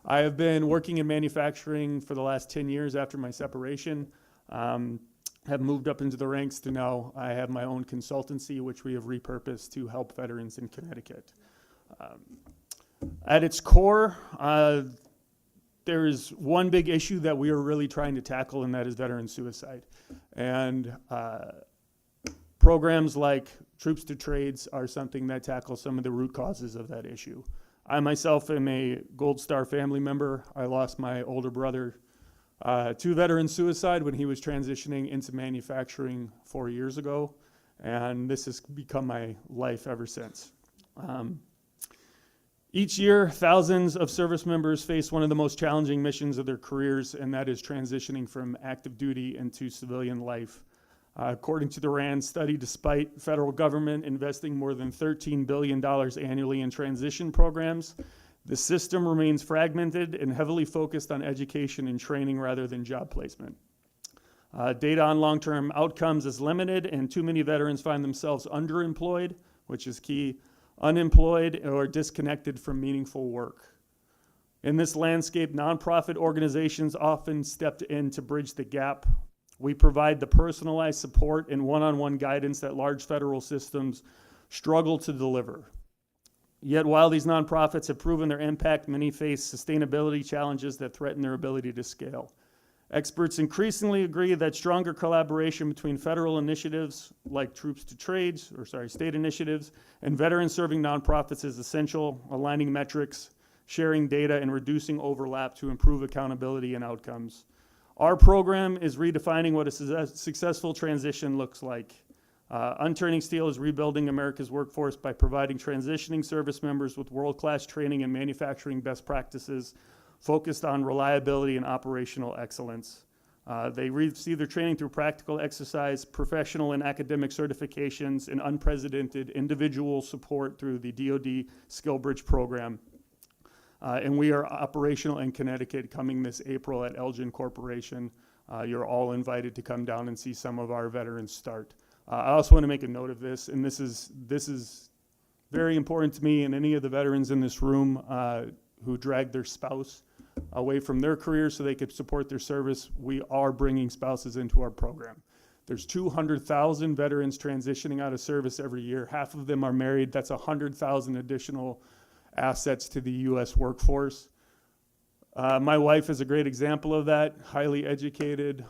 I have been working in manufacturing for the last 10 years after my separation. Have moved up into the ranks to now I have my own consultancy, which we have repurposed to help veterans in Connecticut. At its core, there is one big issue that we are really trying to tackle, and that is veteran suicide. And programs like Troops to Trades are something that tackle some of the root causes of that issue. I myself am a Gold Star family member. I lost my older brother to veteran suicide when he was transitioning into manufacturing 4 years ago, and this has become my life ever since. Each year, thousands of service members face one of the most challenging missions of their careers, and that is transitioning from active duty into civilian life. According to the RAND study, despite federal government investing more than $13 billion annually in transition programs, the system remains fragmented and heavily focused on education and training rather than job placement. Data on long-term outcomes is limited, and too many veterans find themselves underemployed, which is key, unemployed, or disconnected from meaningful work. In this landscape, nonprofit organizations often stepped in to bridge the gap. We provide the personalized support and one-on-one guidance that large federal systems struggle to deliver. Yet while these nonprofits have proven their impact, many face sustainability challenges that threaten their ability to scale. Experts increasingly agree that stronger collaboration between federal initiatives like Troops to Trades, state initiatives, and veteran-serving nonprofits is essential, aligning metrics, sharing data, and reducing overlap to improve accountability and outcomes. Our program is redefining what a successful transition looks like. Unturning Steel is rebuilding America's workforce by providing transitioning service members with world-class training and manufacturing best practices focused on reliability and operational excellence. They receive their training through practical exercise, professional and academic certifications, and unprecedented individual support through the DoD Skill Bridge program. And we are operational in Connecticut coming this April at Elgin Corporation. You're all invited to come down and see some of our veterans start. I also want to make a note of this, and this is very important to me and any of the veterans in this room who dragged their spouse away from their career so they could support their service. We are bringing spouses into our program. There's 200,000 veterans transitioning out of service every year. Half of them are married. That's 100,000 additional assets to the U.S. workforce. My wife is a great example of that, highly educated,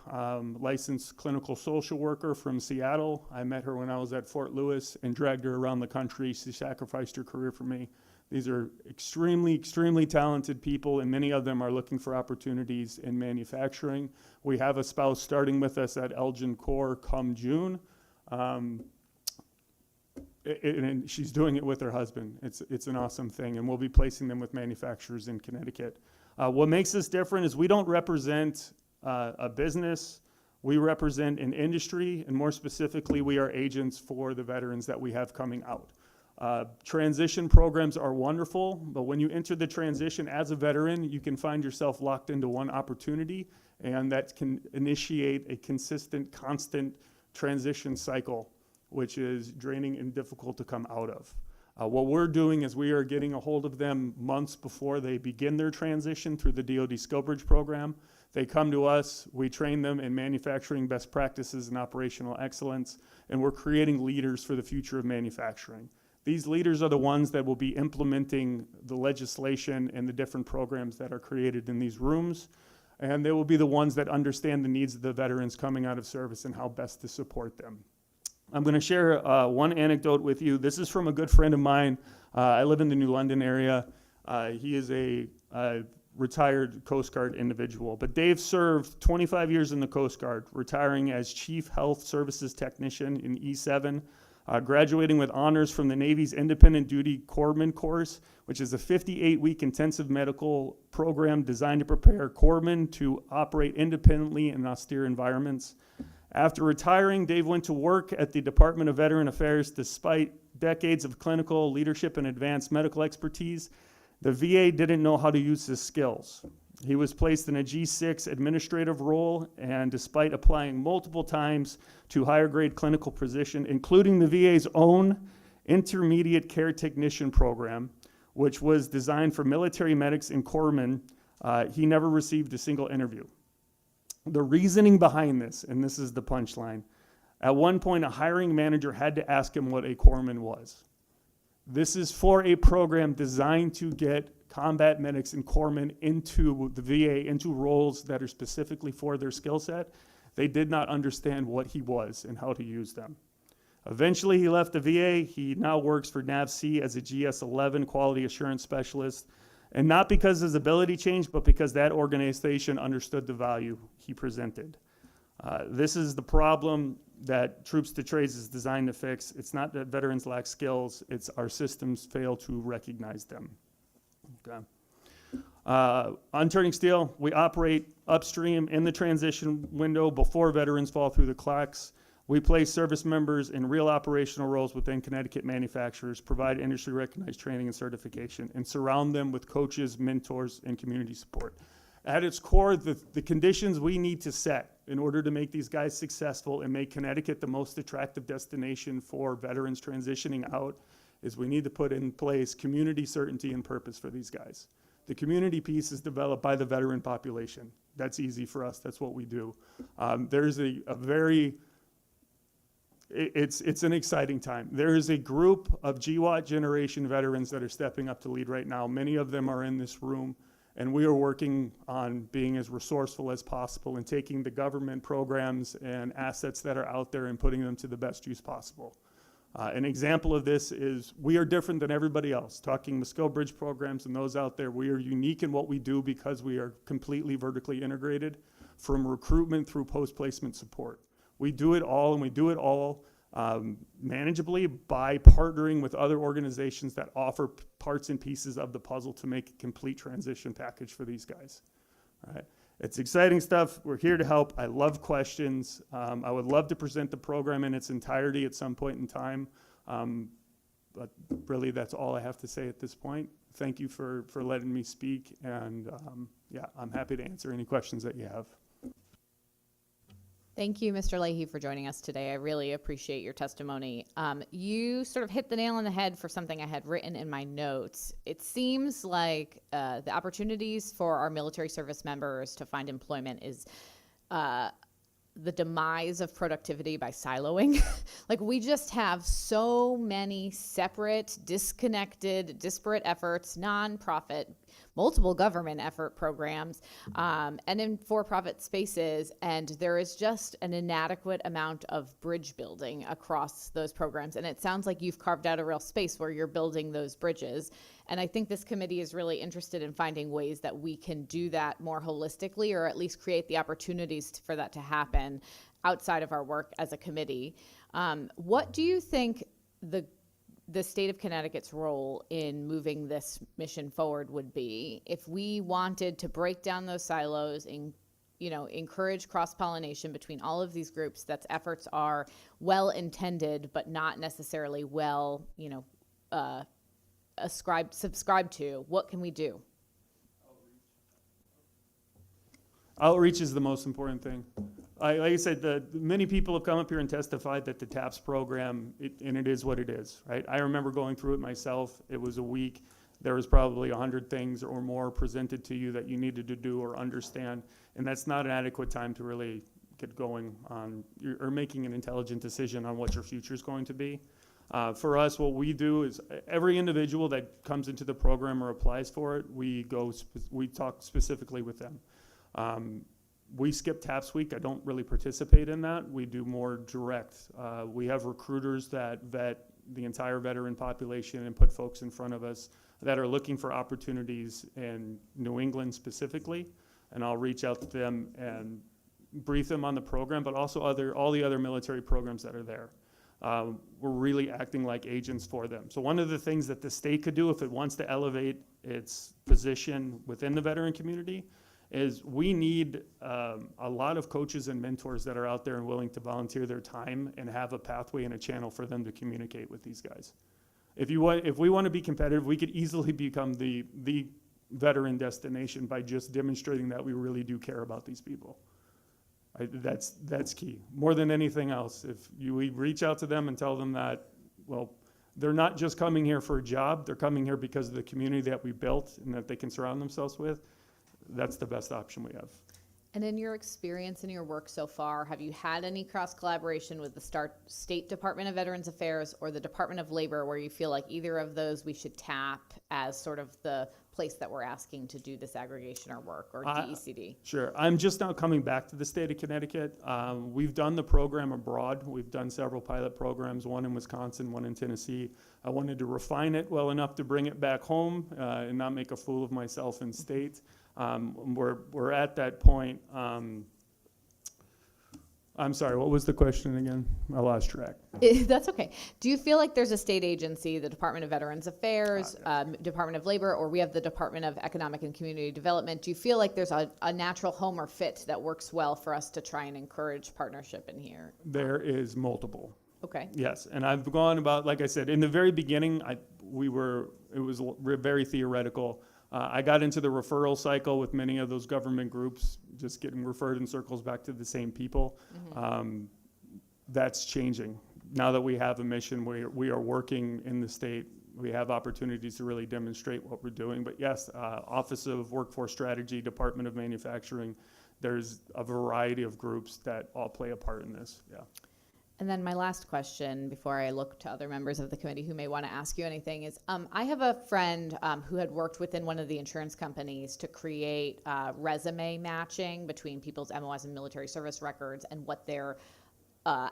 licensed clinical social worker from Seattle. I met her when I was at Fort Lewis and dragged her around the country. She sacrificed her career for me. These are extremely, extremely talented people, and many of them are looking for opportunities in manufacturing. We have a spouse starting with us at Elgin Corps come June. And she's doing it with her husband. It's an awesome thing, and we'll be placing them with manufacturers in Connecticut. What makes us different is we don't represent a business. We represent an industry, and more specifically, we are agents for the veterans that we have coming out. Transition programs are wonderful, but when you enter the transition as a veteran, you can find yourself locked into one opportunity, and that can initiate a consistent, constant transition cycle, which is draining and difficult to come out of. What we're doing is we are getting a hold of them months before they begin their transition through the DoD Skill Bridge program. They come to us, we train them in manufacturing best practices and operational excellence, and we're creating leaders for the future of manufacturing. These leaders are the ones that will be implementing the legislation and the different programs that are created in these rooms, and they will be the ones that understand the needs of the veterans coming out of service and how best to support them. I'm going to share one anecdote with you. This is from a good friend of mine. I live in the New London area. He is a retired Coast Guard individual, but Dave served 25 years in the Coast Guard, retiring as Chief Health Services Technician in E7, graduating with honors from the Navy's Independent Duty Corpsman course, which is a 58-week intensive medical program designed to prepare corpsmen to operate independently in austere environments. After retiring, Dave went to work at the Department of Veteran Affairs. Despite decades of clinical leadership and advanced medical expertise, the VA didn't know how to use his skills. He was placed in a G6 administrative role, and despite applying multiple times to higher grade clinical position, including the VA's own intermediate care technician program, which was designed for military medics and corpsmen, he never received a single interview. The reasoning behind this, and this is the punchline, at one point a hiring manager had to ask him what a corpsman was. This is for a program designed to get combat medics and corpsmen into the VA, into roles that are specifically for their skill set. They did not understand what he was and how to use them. Eventually, he left the VA. He now works for NAVC as a GS-11 quality assurance specialist, and not because his ability changed, but because that organization understood the value he presented. This is the problem that Troops to Trades is designed to fix. It's not that veterans lack skills, it's our systems fail to recognize them. Okay. On Turning Steel, we operate upstream in the transition window before veterans fall through the cracks. We place service members in real operational roles within Connecticut manufacturers, provide industry-recognized training and certification, and surround them with coaches, mentors, and community support. At its core, the conditions we need to set in order to make these guys successful and make Connecticut the most attractive destination for veterans transitioning out is we need to put in place community certainty and purpose for these guys. The community piece is developed by the veteran population. That's easy for us. That's what we do. There's it's an exciting time. There is a group of GWAT generation veterans that are stepping up to lead right now. Many of them are in this room, and we are working on being as resourceful as possible and taking the government programs and assets that are out there and putting them to the best use possible. An example of this is we are different than everybody else. Talking Musko Bridge programs and those out there, we are unique in what we do because we are completely vertically integrated from recruitment through post-placement support. We do it all, and we do it all manageably by partnering with other organizations that offer parts and pieces of the puzzle to make a complete transition package for these guys. All right. It's exciting stuff. We're here to help. I love questions. I would love to present the program in its entirety at some point in time. But really, that's all I have to say at this point. Thank you for letting me speak. And yeah, I'm happy to answer any questions that you have. Thank you, Mr. Leahy, for joining us today. I really appreciate your testimony. You sort of hit the nail on the head for something I had written in my notes. It seems like the opportunities for our military service members to find employment is the demise of productivity by siloing. Like, we just have so many separate, disconnected, disparate efforts, nonprofit, multiple government effort programs, and in for-profit spaces, and there is just an inadequate amount of bridge building across those programs. And it sounds like you've carved out a real space where you're building those bridges. And I think this committee is really interested in finding ways that we can do that more holistically, or at least create the opportunities for that to happen outside of our work as a committee. What do you think the state of Connecticut's role in moving this mission forward would be if we wanted to break down those silos and, you know, encourage cross-pollination between all of these groups that's efforts are well-intended but not necessarily well, you know, subscribed to? What can we do? Outreach is the most important thing. Like I said, many people have come up here and testified that the TAPS program, and it is what it is, right? I remember going through it myself. It was a week. there was probably 100 things or more presented to you that you needed to do or understand, and that's not an adequate time to really get going on or making an intelligent decision on what your future is going to be. For us, what we do is every individual that comes into the program or applies for it, we talk specifically with them. We skip TAPS week. I don't really participate in that. We do more direct. We have recruiters that vet the entire veteran population and put folks in front of us that are looking for opportunities in New England specifically, and I'll reach out to them and brief them on the program, but also all the other military programs that are there. We're really acting like agents for them. So one of the things that the state could do if it wants to elevate its position within the veteran community is we need a lot of coaches and mentors that are out there and willing to volunteer their time and have a pathway and a channel for them to communicate with these guys. If we want to be competitive, we could easily become the veteran destination by just demonstrating that we really do care about these people. That's key. More than anything else, if we reach out to them and tell them that, well, they're not just coming here for a job, they're coming here because of the community that we built and that they can surround themselves with, that's the best option we have. And in your experience in your work so far, have you had any cross collaboration with the State Department of Veterans Affairs or the Department of Labor where you feel like either of those we should tap as sort of the place that we're asking to do this aggregation or work, or DECD? Sure. I'm just now coming back to the state of Connecticut. We've done the program abroad. We've done several pilot programs, one in Wisconsin, one in Tennessee. I wanted to refine it well enough to bring it back home and not make a fool of myself in state. We're at that point. I'm sorry, what was the question again? I lost track. That's okay. Do you feel like there's a state agency, the Department of Veterans Affairs, Department of Labor, or we have the Department of Economic and Community Development? Do you feel like there's a natural home or fit that works well for us to try and encourage partnership in here? There is multiple. Okay. Yes, and I've gone about, like I said, in the very beginning, it was very theoretical. I got into the referral cycle with many of those government groups, just getting referred in circles back to the same people. Mm-hmm. That's changing. Now that we have a mission, we are working in the state. We have opportunities to really demonstrate what we're doing. But yes, Office of Workforce Strategy, Department of Manufacturing, there's a variety of groups that all play a part in this, yeah. And then my last question before I look to other members of the committee who may want to ask you anything is, I have a friend who had worked within one of the insurance companies to create resume matching between people's MOS and military service records and what their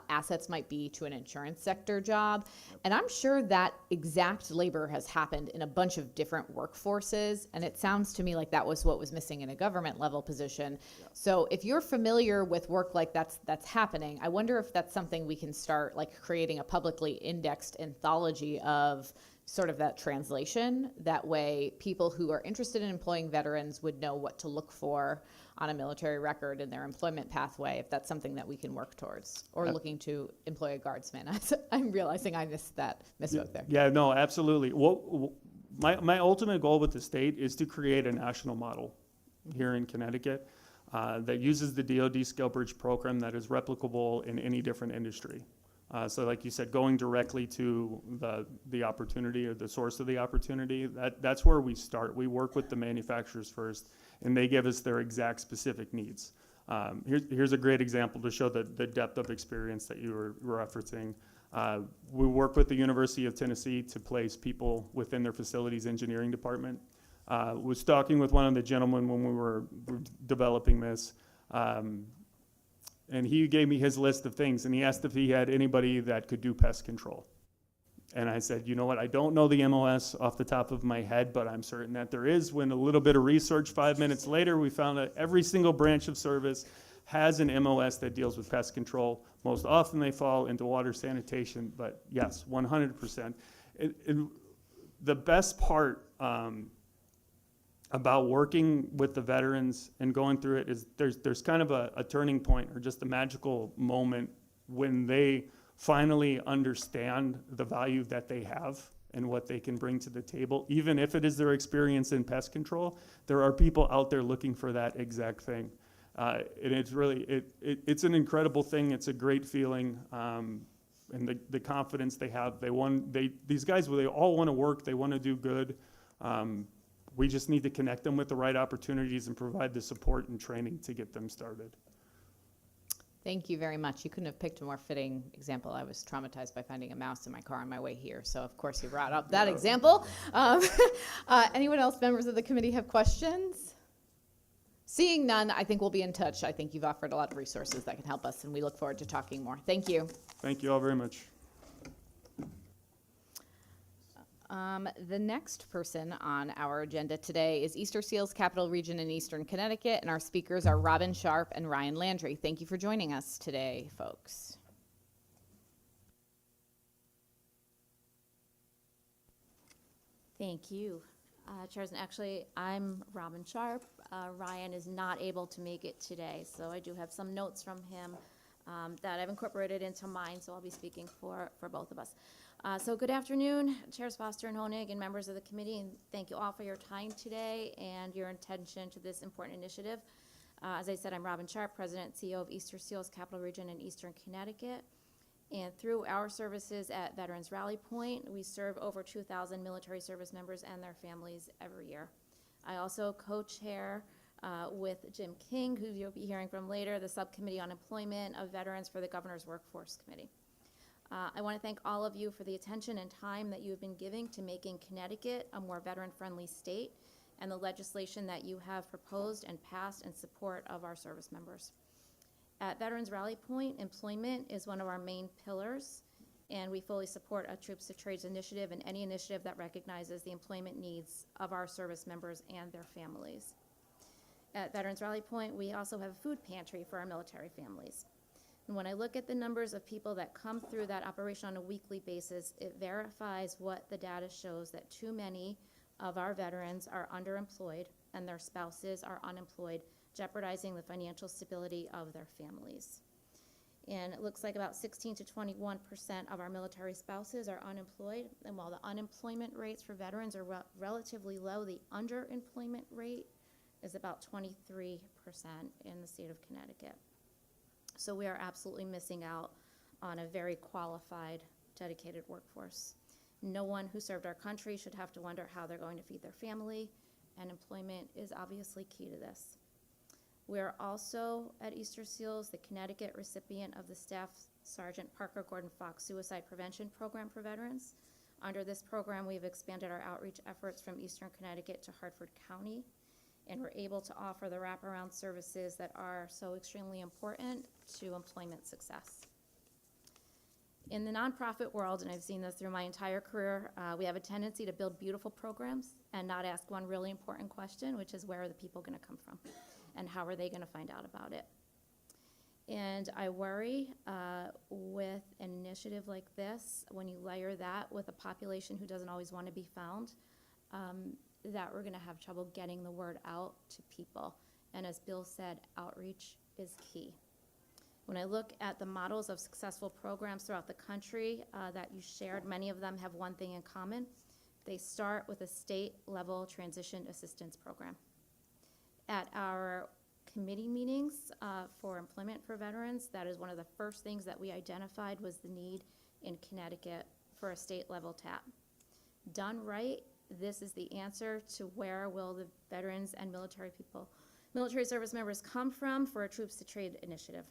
assets might be to an insurance sector job. And I'm sure that exact labor has happened in a bunch of different workforces. And it sounds to me like that was what was missing in a government level position. Yeah. So if you're familiar with work like that's happening, I wonder if that's something we can start like creating a publicly indexed anthology of sort of that translation. That way people who are interested in employing veterans would know what to look for on a military record in their employment pathway, if that's something that we can work towards, or looking to employ a guardsman. I'm realizing I misspoke there. Yeah, no, absolutely. Well, my ultimate goal with the state is to create a national model here in Connecticut that uses the DoD Skill Bridge program that is replicable in any different industry. So like you said, going directly to the opportunity or the source of the opportunity, that's where we start. We work with the manufacturers first, and they give us their exact specific needs. Here's a great example to show the depth of experience that you were referencing. We work with the University of Tennessee to place people within their facilities engineering department. Was talking with one of the gentlemen when we were developing this, and he gave me his list of things, and he asked if he had anybody that could do pest control. And I said, you know what, I don't know the MOS off the top of my head, but I'm certain that there is. When a little bit of research, 5 minutes later, we found that every single branch of service has an MOS that deals with pest control. Most often they fall into water sanitation, but yes, 100%. The best part about working with the veterans and going through it is there's kind of a turning point or just a magical moment when they finally understand the value that they have and what they can bring to the table. Even if it is their experience in pest control, there are people out there looking for that exact thing. And it's really, it's an incredible thing. It's a great feeling. And the confidence they have, these guys, they all want to work, they want to do good. We just need to connect them with the right opportunities and provide the support and training to get them started. Thank you very much. You couldn't have picked a more fitting example. I was traumatized by finding a mouse in my car on my way here, so of course you brought up that example. Anyone else, members of the committee, have questions? Seeing none, I think we'll be in touch. I think you've offered a lot of resources that can help us, and we look forward to talking more. Thank you. Thank you all very much. The next person on our agenda today is Easter Seals Capital Region in Eastern Connecticut, and our speakers are Robin Sharp and Ryan Landry. Thank you for joining us today, folks. Thank you. Chairman, actually, I'm Robin Sharp. Ryan is not able to make it today, so I do have some notes from him that I've incorporated into mine, so I'll be speaking for both of us. So good afternoon, Chairs Foster and Honig and members of the committee, and thank you all for your time today and your attention to this important initiative. As I said, I'm Robin Sharp, President and CEO of Easter Seals Capital Region in Eastern Connecticut. And through our services at Veterans Rally Point, we serve over 2,000 military service members and their families every year. I also co-chair with Jim King, who you'll be hearing from later, the Subcommittee on Employment of Veterans for the Governor's Workforce Committee. I want to thank all of you for the attention and time that you have been giving to making Connecticut a more veteran-friendly state and the legislation that you have proposed and passed in support of our service members. At Veterans Rally Point, employment is one of our main pillars, and we fully support a Troops to Trades initiative and any initiative that recognizes the employment needs of our service members and their families. At Veterans Rally Point, we also have a food pantry for our military families. And when I look at the numbers of people that come through that operation on a weekly basis, it verifies what the data shows, that too many of our veterans are underemployed and their spouses are unemployed, jeopardizing the financial stability of their families. And it looks like about 16 to 21% of our military spouses are unemployed. And while the unemployment rates for veterans are relatively low, the underemployment rate is about 23% in the state of Connecticut. So we are absolutely missing out on a very qualified, dedicated workforce. No one who served our country should have to wonder how they're going to feed their family, and employment is obviously key to this. We are also at Easter Seals the Connecticut recipient of the Staff Sergeant Parker Gordon Fox Suicide Prevention Program for veterans. Under this program, we've expanded our outreach efforts from Eastern Connecticut to Hartford County, and we're able to offer the wraparound services that are so extremely important to employment success. In the nonprofit world, and I've seen this through my entire career, we have a tendency to build beautiful programs and not ask one really important question, which is where are the people going to come from and how are they going to find out about it? And I worry with an initiative like this, when you layer that with a population who doesn't always want to be found, that we're going to have trouble getting the word out to people. And as Bill said, outreach is key. When I look at the models of successful programs throughout the country that you shared, many of them have one thing in common. They start with a state-level transition assistance program. At our committee meetings for employment for veterans, that is one of the first things that we identified was the need in Connecticut for a state-level TAP. Done right, this is the answer to where will the veterans and military service members come from for a Troops to Trade initiative.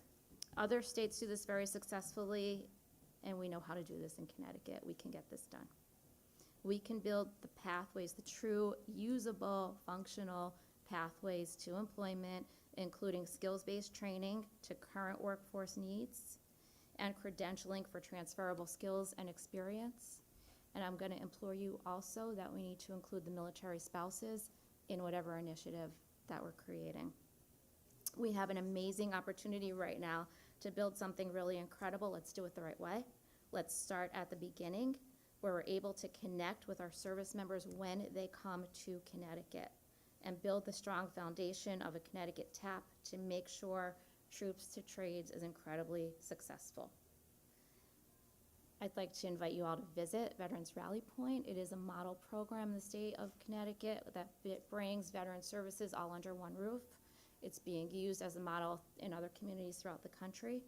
Other states do this very successfully, and we know how to do this in Connecticut. We can get this done. We can build the pathways, the true, usable, functional pathways to employment, including skills-based training to current workforce needs and credentialing for transferable skills and experience. And I'm going to implore you also that we need to include the military spouses in whatever initiative that we're creating. We have an amazing opportunity right now to build something really incredible. Let's do it the right way. Let's start at the beginning, where we're able to connect with our service members when they come to Connecticut and build the strong foundation of a Connecticut TAP to make sure Troops to Trades is incredibly successful. I'd like to invite you all to visit Veterans Rally Point. It is a model program in the state of Connecticut that brings veteran services all under one roof. It's being used as a model in other communities throughout the country.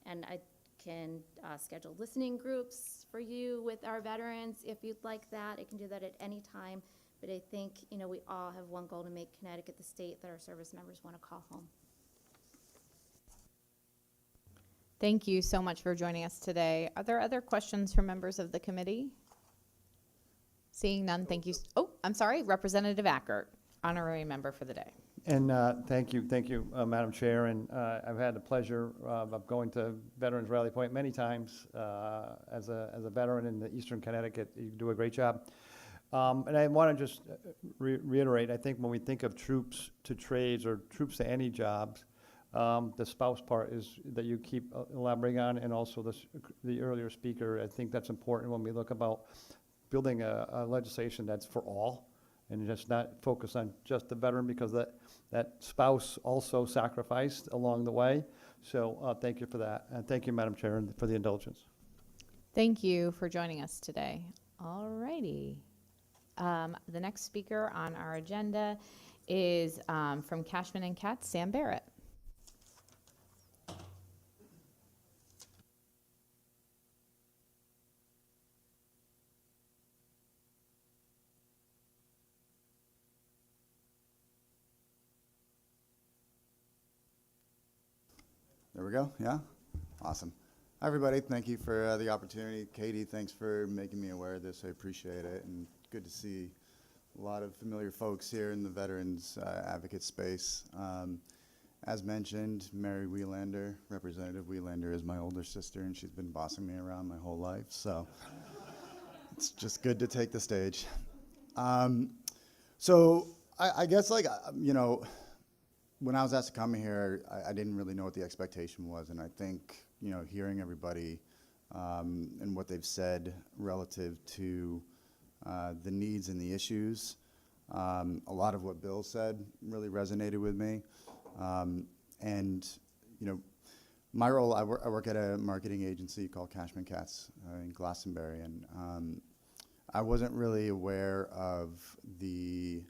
And I can schedule listening groups for you with our veterans if you'd like that. I can do that at any time. But I think, you know, we all have one goal, to make Connecticut the state that our service members want to call home. Thank you so much for joining us today. Are there other questions from members of the committee? Seeing none, thank you. Oh, I'm sorry, Representative Ackert, honorary member for the day. And thank you, Madam Chair. And I've had the pleasure of going to Veterans Rally Point many times as a veteran in the Eastern Connecticut. You do a great job. And I want to just reiterate, I think when we think of troops to trades or troops to any jobs, the spouse part is that you keep elaborating on, and also the earlier speaker. I think that's important when we look about building a legislation that's for all, and just not focus on just the veteran, because that spouse also sacrificed along the way. So thank you for that. And thank you, Madam Chair, and for the indulgence. Thank you for joining us today. All righty. The next speaker on our agenda is from Cashman and Katz, Sam Barrett. There we go. Yeah? Awesome. Hi, everybody. Thank you for the opportunity. Katie, thanks for making me aware of this. I appreciate it. And good to see a lot of familiar folks here in the veterans advocate space. As mentioned, Mary Wielander, Representative Wielander, is my older sister, and she's been bossing me around my whole life. So it's just good to take the stage. So I guess, like, you know, when I was asked to come here, I didn't really know what the expectation was, and I think, you know, hearing everybody and what they've said relative to the needs and the issues, a lot of what Bill said really resonated with me. And, you know, my role, I work at a marketing agency called Cashman Katz in Glastonbury, and I wasn't really aware of the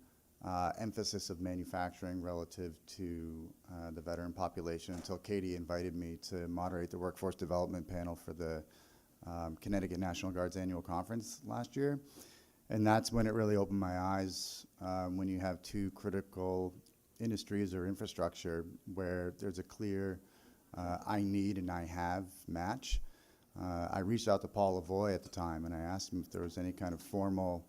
emphasis of manufacturing relative to the veteran population until Katie invited me to moderate the workforce development panel for the Connecticut National Guard's annual conference last year. And that's when it really opened my eyes, when you have two critical industries or infrastructure where there's a clear I need and I have match. I reached out to Paul Lavoie at the time, and I asked him if there was any kind of formal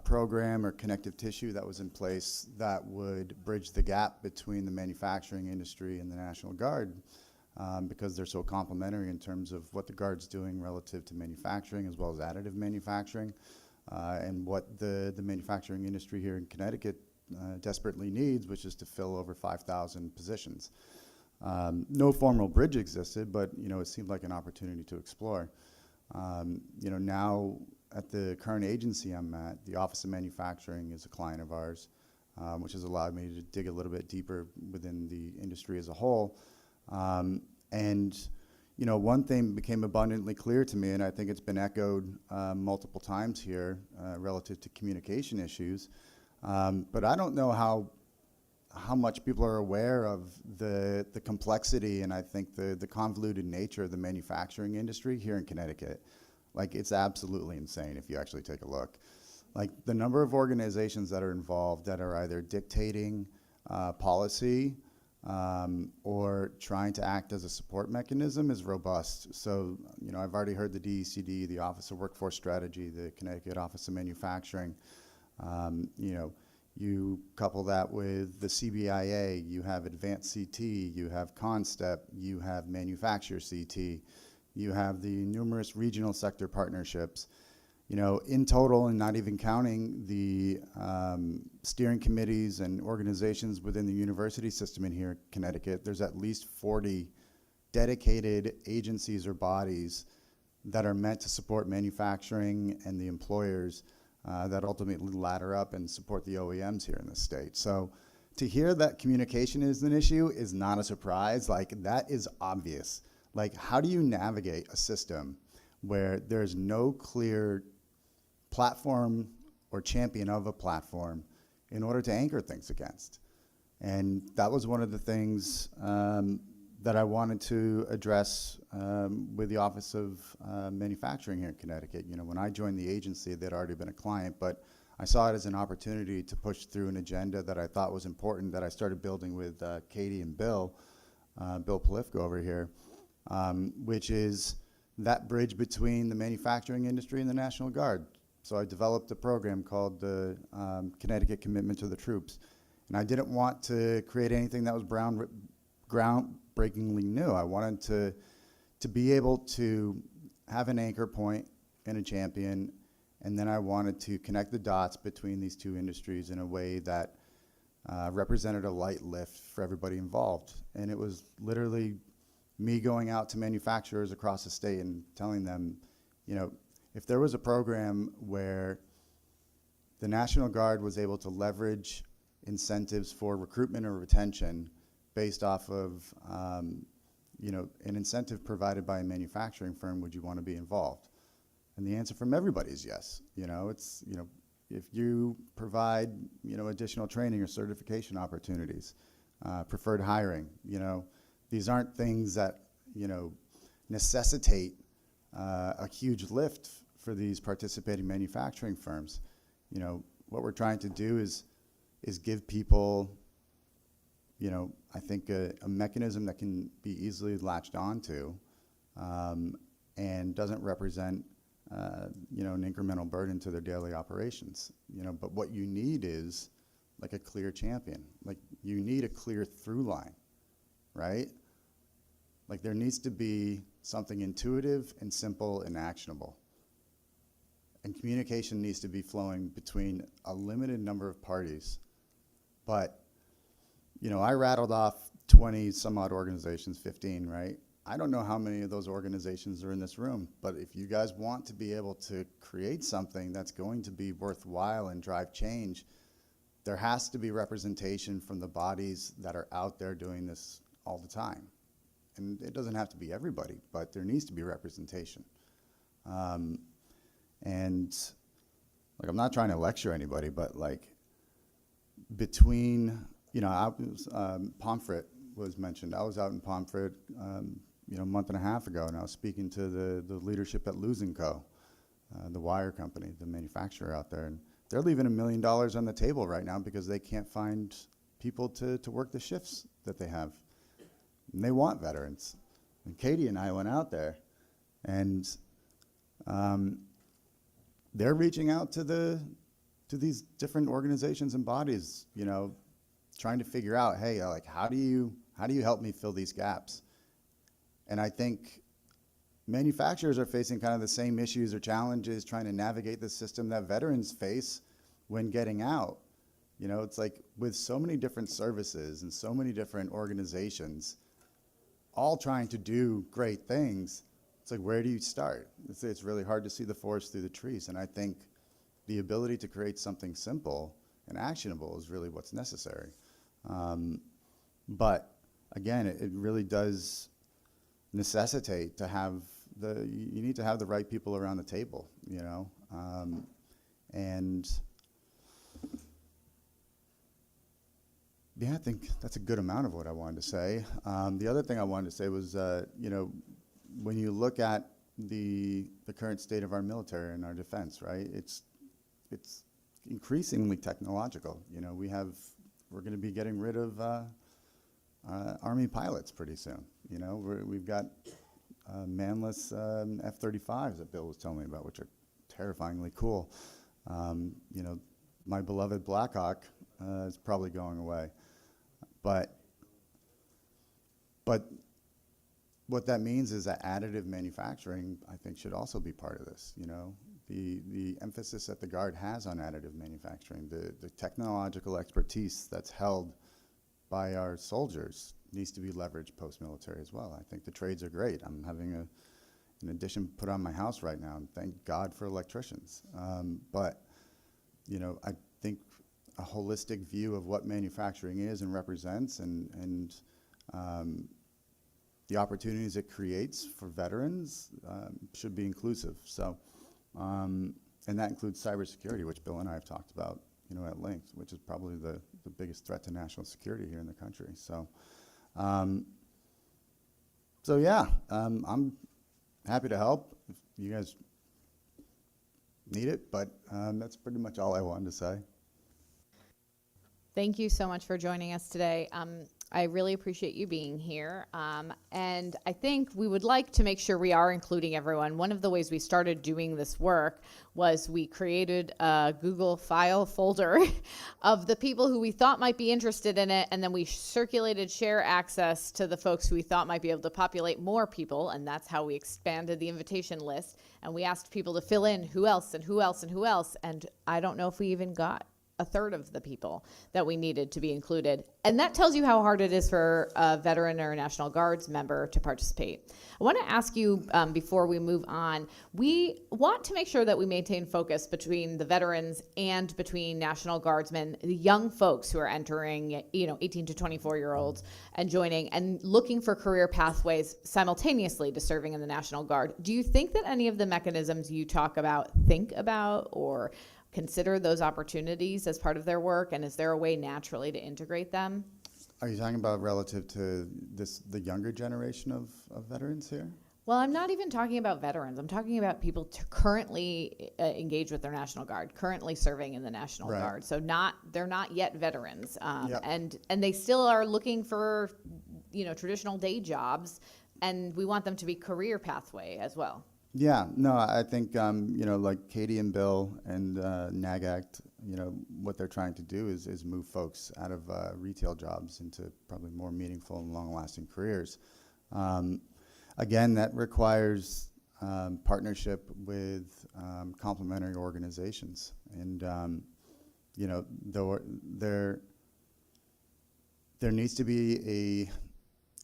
program or connective tissue that was in place that would bridge the gap between the manufacturing industry and the National Guard, because they're so complementary in terms of what the Guard's doing relative to manufacturing as well as additive manufacturing, and what the manufacturing industry here in Connecticut desperately needs, which is to fill over 5,000 positions. No formal bridge existed, but, you know, it seemed like an opportunity to explore. You know, now at the current agency I'm at, the Office of Manufacturing is a client of ours, which has allowed me to dig a little bit deeper within the industry as a whole. And, you know, one thing became abundantly clear to me, and I think it's been echoed multiple times here relative to communication issues, but I don't know how much people are aware of the complexity and I think the convoluted nature of the manufacturing industry here in Connecticut. Like, it's absolutely insane if you actually take a look. Like, the number of organizations that are involved that are either dictating policy or trying to act as a support mechanism is robust. So, you know, I've already heard the DECD, the Office of Workforce Strategy, the Connecticut Office of Manufacturing. You know, you couple that with the CBIA, you have Advanced CT, you have CONSTEP, you have Manufacture CT, you have the numerous regional sector partnerships. You know, in total, and not even counting the steering committees and organizations within the university system in here in Connecticut, there's at least 40 dedicated agencies or bodies that are meant to support manufacturing and the employers that ultimately ladder up and support the OEMs here in the state. So to hear that communication is an issue is not a surprise. Like, that is obvious. Like, how do you navigate a system where there's no clear platform or champion of a platform in order to anchor things against? And that was one of the things that I wanted to address with the Office of Manufacturing here in Connecticut. You know, when I joined the agency, they'd already been a client, but I saw it as an opportunity to push through an agenda that I thought was important, that I started building with Katie and Bill Polifko over here, which is that bridge between the manufacturing industry and the National Guard. So I developed a program called the Connecticut Commitment to the Troops. And I didn't want to create anything that was groundbreakingly new. I wanted to be able to have an anchor point and a champion, and then I wanted to connect the dots between these two industries in a way that represented a light lift for everybody involved. And it was literally me going out to manufacturers across the state and telling them, you know, if there was a program where the National Guard was able to leverage incentives for recruitment or retention based off of, you know, an incentive provided by a manufacturing firm, would you want to be involved? And the answer from everybody is yes. You know, it's, you know, if you provide, you know, additional training or certification opportunities, preferred hiring, you know, these aren't things that, you know, necessitate a huge lift for these participating manufacturing firms. You know, what we're trying to do is give people, you know, I think a mechanism that can be easily latched onto and doesn't represent, you know, an incremental burden to their daily operations. You know, but what you need is like a clear champion. Like you need a clear through line, right? Like there needs to be something intuitive and simple and actionable. And communication needs to be flowing between a limited number of parties. But, you know, I rattled off 20 some odd organizations, 15, right? I don't know how many of those organizations are in this room, but if you guys want to be able to create something that's going to be worthwhile and drive change, there has to be representation from the bodies that are out there doing this all the time. And it doesn't have to be everybody, but there needs to be representation. And like, I'm not trying to lecture anybody, but like between, you know, I was, Pomfret was mentioned. I was out in Pomfret, you know, a month and a half ago, and I was speaking to the leadership at Luz & Co., the wire company, the manufacturer out there, and they're leaving $1 million on the table right now because they can't find people to work the shifts that they have. And they want veterans. And Katie and I went out there, and they're reaching out to these different organizations and bodies, you know, trying to figure out, hey, like, how do you help me fill these gaps? And I think manufacturers are facing kind of the same issues or challenges trying to navigate the system that veterans face when getting out. You know, it's like with so many different services and so many different organizations all trying to do great things, it's like, where do you start? It's really hard to see the forest through the trees. And I think the ability to create something simple and actionable is really what's necessary. But again, it really does necessitate to have you need to have the right people around the table, you know? And yeah, I think that's a good amount of what I wanted to say. The other thing I wanted to say was, you know, when you look at the current state of our military and our defense, right? It's increasingly technological. You know, we're going to be getting rid of Army pilots pretty soon. You know, we've got manless F-35s that Bill was telling me about, which are terrifyingly cool. You know, my beloved Black Hawk is probably going away. But what that means is that additive manufacturing, I think, should also be part of this. You know, the emphasis that the Guard has on additive manufacturing, the technological expertise that's held by our soldiers needs to be leveraged post-military as well. I think the trades are great. I'm having an addition put on my house right now, and thank God for electricians. But, you know, I think a holistic view of what manufacturing is and represents and the opportunities it creates for veterans should be inclusive. So, and that includes cybersecurity, which Bill and I have talked about, you know, at length, which is probably the biggest threat to national security here in the country. So, yeah, I'm happy to help. If you guys need it. But that's pretty much all I wanted to say. Thank you so much for joining us today. I really appreciate you being here. And I think we would like to make sure we are including everyone. One of the ways we started doing this work was we created a Google file folder of the people who we thought might be interested in it, and then we circulated share access to the folks who we thought might be able to populate more people, and that's how we expanded the invitation list. And we asked people to fill in who else and who else and who else, and I don't know if we even got a third of the people that we needed to be included. And that tells you how hard it is for a veteran or a National Guards member to participate. I want to ask you, before we move on, we want to make sure that we maintain focus between the veterans and between National Guardsmen, the young folks who are entering, 18 to 24-year-olds and joining and looking for career pathways simultaneously to serving in the National Guard. Do you think that any of the mechanisms you talk about think about or consider those opportunities as part of their work, and is there a way naturally to integrate them? Are you talking about relative to the younger generation of veterans here? Well, I'm not even talking about veterans. I'm talking about people currently engaged with their National Guard, currently serving in the National Right. Guard. So they're not yet veterans, Yep. and they still are looking for, traditional day jobs, and we want them to be career pathway as well. Yeah, no, I think, like Katie and Bill and NAGACT, what they're trying to do is move folks out of retail jobs into probably more meaningful and long-lasting careers. Again, that requires partnership with complementary organizations. And, there needs to be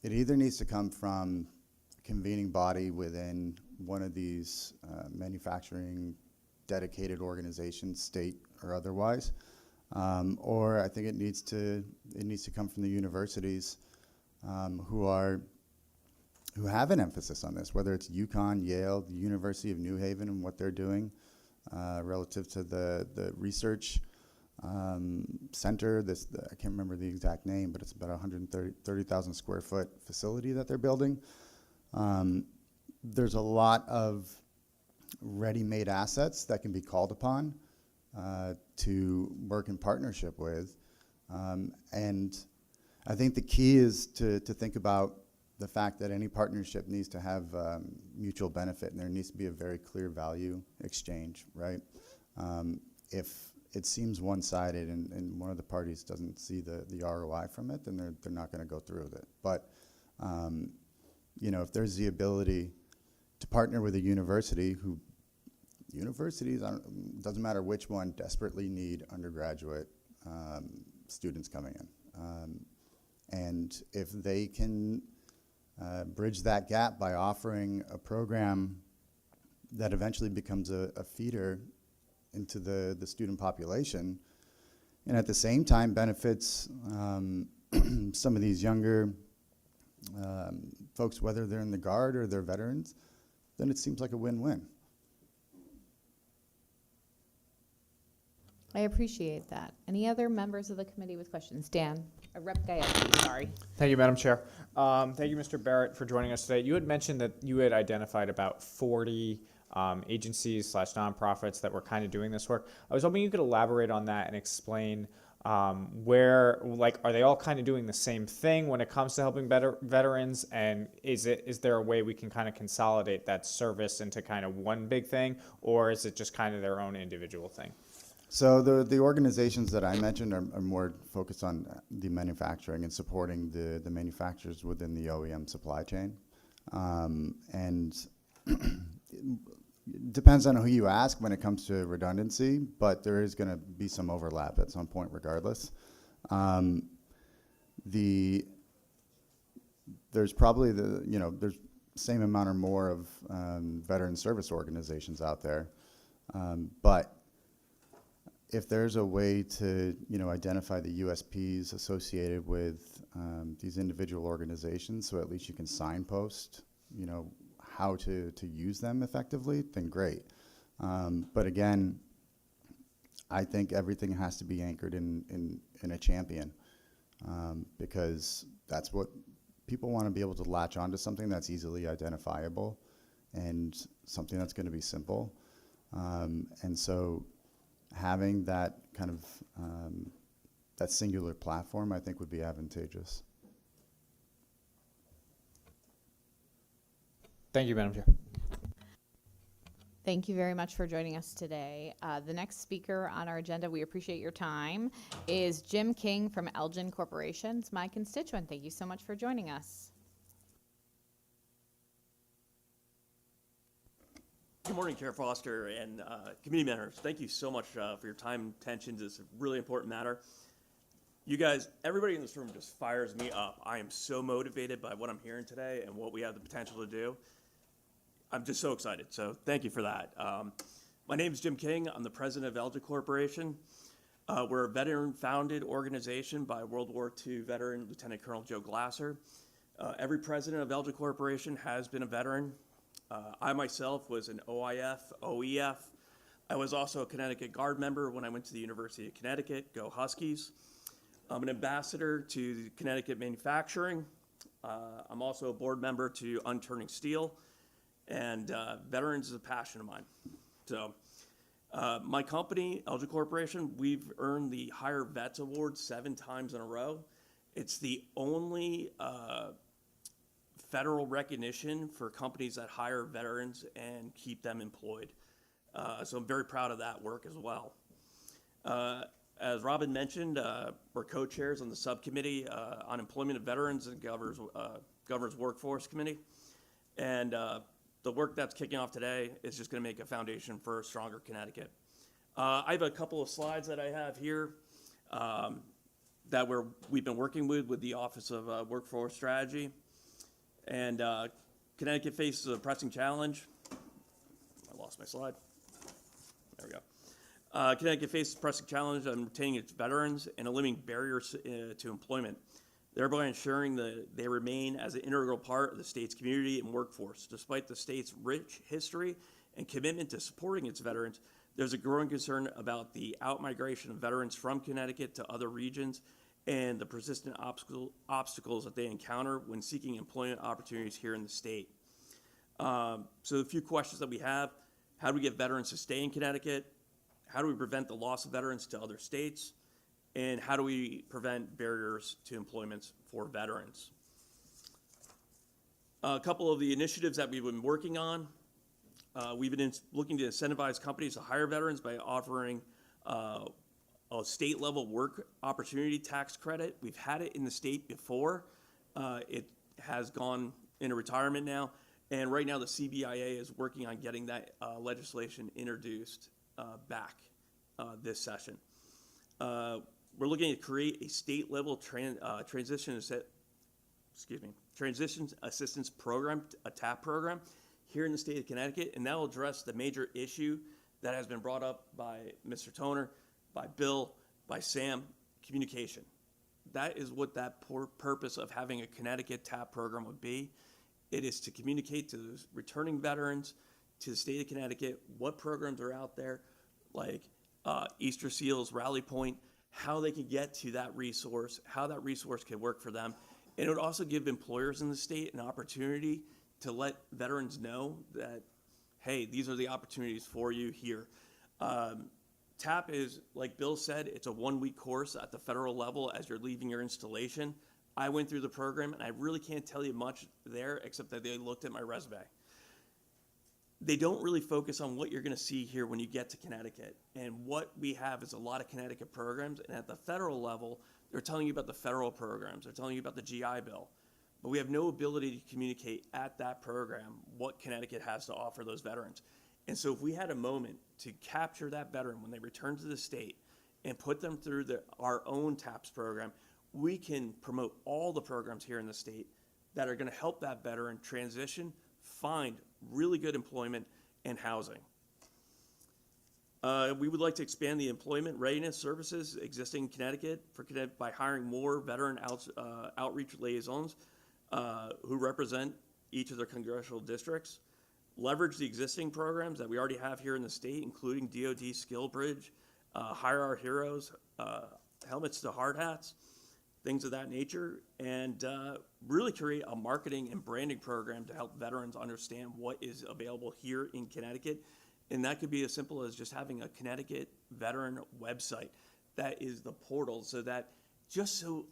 it either needs to come from a convening body within one of these manufacturing dedicated organizations, state or otherwise, or I think it needs to come from the universities who have an emphasis on this, whether it's UConn, Yale, the University of New Haven, and what they're doing relative to the research center. I can't remember the exact name, but it's about 130,000 square foot facility that they're building. There's a lot of ready-made assets that can be called upon to work in partnership with. And I think the key is to think about the fact that any partnership needs to have mutual benefit, and there needs to be a very clear value exchange, right? If it seems one-sided and one of the parties doesn't see the ROI from it, then they're not going to go through with it. But if there's the ability to partner with a university universities, doesn't matter which one, desperately need undergraduate students coming in. And if they can bridge that gap by offering a program that eventually becomes a feeder into the student population, and at the same time benefits some of these younger folks, whether they're in the Guard or they're veterans, then it seems like a win-win. I appreciate that. Any other members of the committee with questions? Dan, Rep. Gayette, sorry. Thank you, Madam Chair. Thank you, Mr. Barrett, for joining us today. You had mentioned that you had identified about 40 agencies / nonprofits that were kind of doing this work. I was hoping you could elaborate on that and explain where, are they all kind of doing the same thing when it comes to helping veterans? And is there a way we can kind of consolidate that service into kind of one big thing, or is it just kind of their own individual thing? So the organizations that I mentioned are more focused on the manufacturing and supporting the manufacturers within the OEM supply chain. And it depends on who you ask when it comes to redundancy, but there is going to be some overlap at some point regardless. There's probably there's the same amount or more of veteran service organizations out there, but if there's a way to identify the USPs associated with these individual organizations, so at least you can signpost how to use them effectively, then great. But again, I think everything has to be anchored in a champion, because that's what people want, to be able to latch onto something that's easily identifiable and something that's going to be simple. And so having that kind of that singular platform, I think, would be advantageous. Thank you, Madam Chair. Thank you very much for joining us today. The next speaker on our agenda, we appreciate your time, is Jim King from Elgin Corporation, my constituent. Thank you so much for joining us. Good morning, Chair Foster and committee members. Thank you so much for your time and attention to this really important matter. You guys, everybody in this room just fires me up. I am so motivated by what I'm hearing today and what we have the potential to do. I'm just so excited, so thank you for that. My name is Jim King. I'm the president of Elgin Corporation. We're a veteran-founded organization by World War II veteran Lieutenant Colonel Joe Glasser. Every president of Elgin Corporation has been a veteran. I myself was an OIF, OEF. I was also a Connecticut Guard member when I went to the University of Connecticut, go Huskies. I'm an ambassador to Connecticut Manufacturing. I'm also a board member to Unturning Steel. And veterans is a passion of mine. So my company, Elgin Corporation, we've earned the Hire Vets Award 7 times in a row. It's the only federal recognition for companies that hire veterans and keep them employed. So I'm very proud of that work as well. As Robin mentioned, we're co-chairs on the subcommittee on employment of veterans and Governor's Workforce Committee. And the work that's kicking off today is just going to make a foundation for a stronger Connecticut. I have a couple of slides that I have here that we've been working with the Office of Workforce Strategy. And Connecticut faces a pressing challenge. I lost my slide. There we go. Connecticut faces a pressing challenge on retaining its veterans and eliminating barriers to employment, thereby ensuring that they remain as an integral part of the state's community and workforce. Despite the state's rich history and commitment to supporting its veterans, there's a growing concern about the outmigration of veterans from Connecticut to other regions and the persistent obstacles that they encounter when seeking employment opportunities here in the state. So a few questions that we have: how do we get veterans to stay in Connecticut? How do we prevent the loss of veterans to other states? And how do we prevent barriers to employment for veterans? A couple of the initiatives that we've been working on. We've been looking to incentivize companies to hire veterans by offering a state-level work opportunity tax credit. We've had it in the state before. It has gone into retirement now. And right now the CBIA is working on getting that legislation introduced back this session. We're looking to create a state-level transition assistance program, a TAP program, here in the state of Connecticut, and that will address the major issue that has been brought up by Mr. Toner, by Bill, by Sam: communication. That is what that purpose of having a Connecticut TAP program would be. It is to communicate to those returning veterans, to the state of Connecticut, what programs are out there, like Easter Seals, Rally Point, how they can get to that resource, how that resource can work for them. And it would also give employers in the state an opportunity to let veterans know that, hey, these are the opportunities for you here. TAP is, like Bill said, it's a 1-week course at the federal level as you're leaving your installation. I went through the program, and I really can't tell you much there except that they looked at my resume. They don't really focus on what you're going to see here when you get to Connecticut. And what we have is a lot of Connecticut programs, and at the federal level, they're telling you about the federal programs. They're telling you about the GI Bill. But we have no ability to communicate at that program what Connecticut has to offer those veterans. And so if we had a moment to capture that veteran when they return to the state and put them through our own TAPS program, we can promote all the programs here in the state that are going to help that veteran transition, find really good employment and housing. We would like to expand the employment readiness services existing in Connecticut by hiring more veteran outreach liaisons who represent each of their congressional districts. Leverage the existing programs that we already have here in the state, including DoD Skill Bridge, Hire Our Heroes, Helmets to Hard Hats, things of that nature, and really create a marketing and branding program to help veterans understand what is available here in Connecticut And that could be as simple as just having a Connecticut veteran website that is the portal, so that just so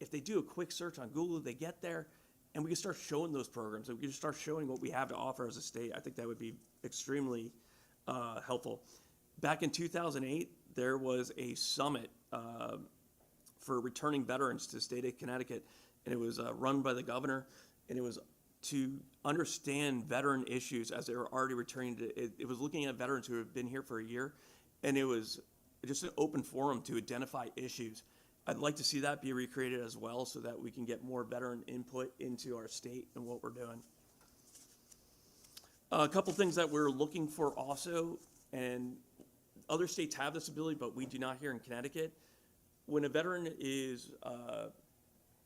if they do a quick search on Google, they get there, and we can start showing those programs, and we can start showing what we have to offer as a state. I think that would be extremely helpful. Back in 2008, there was a summit for returning veterans to the state of Connecticut, and it was run by the governor, and it was to understand veteran issues as they were already returning to, it was looking at veterans who have been here for a year, and it was just an open forum to identify issues. I'd like to see that be recreated as well, so that we can get more veteran input into our state and what we're doing. A couple things that we're looking for also, and other states have this ability, but we do not here in Connecticut. When a veteran is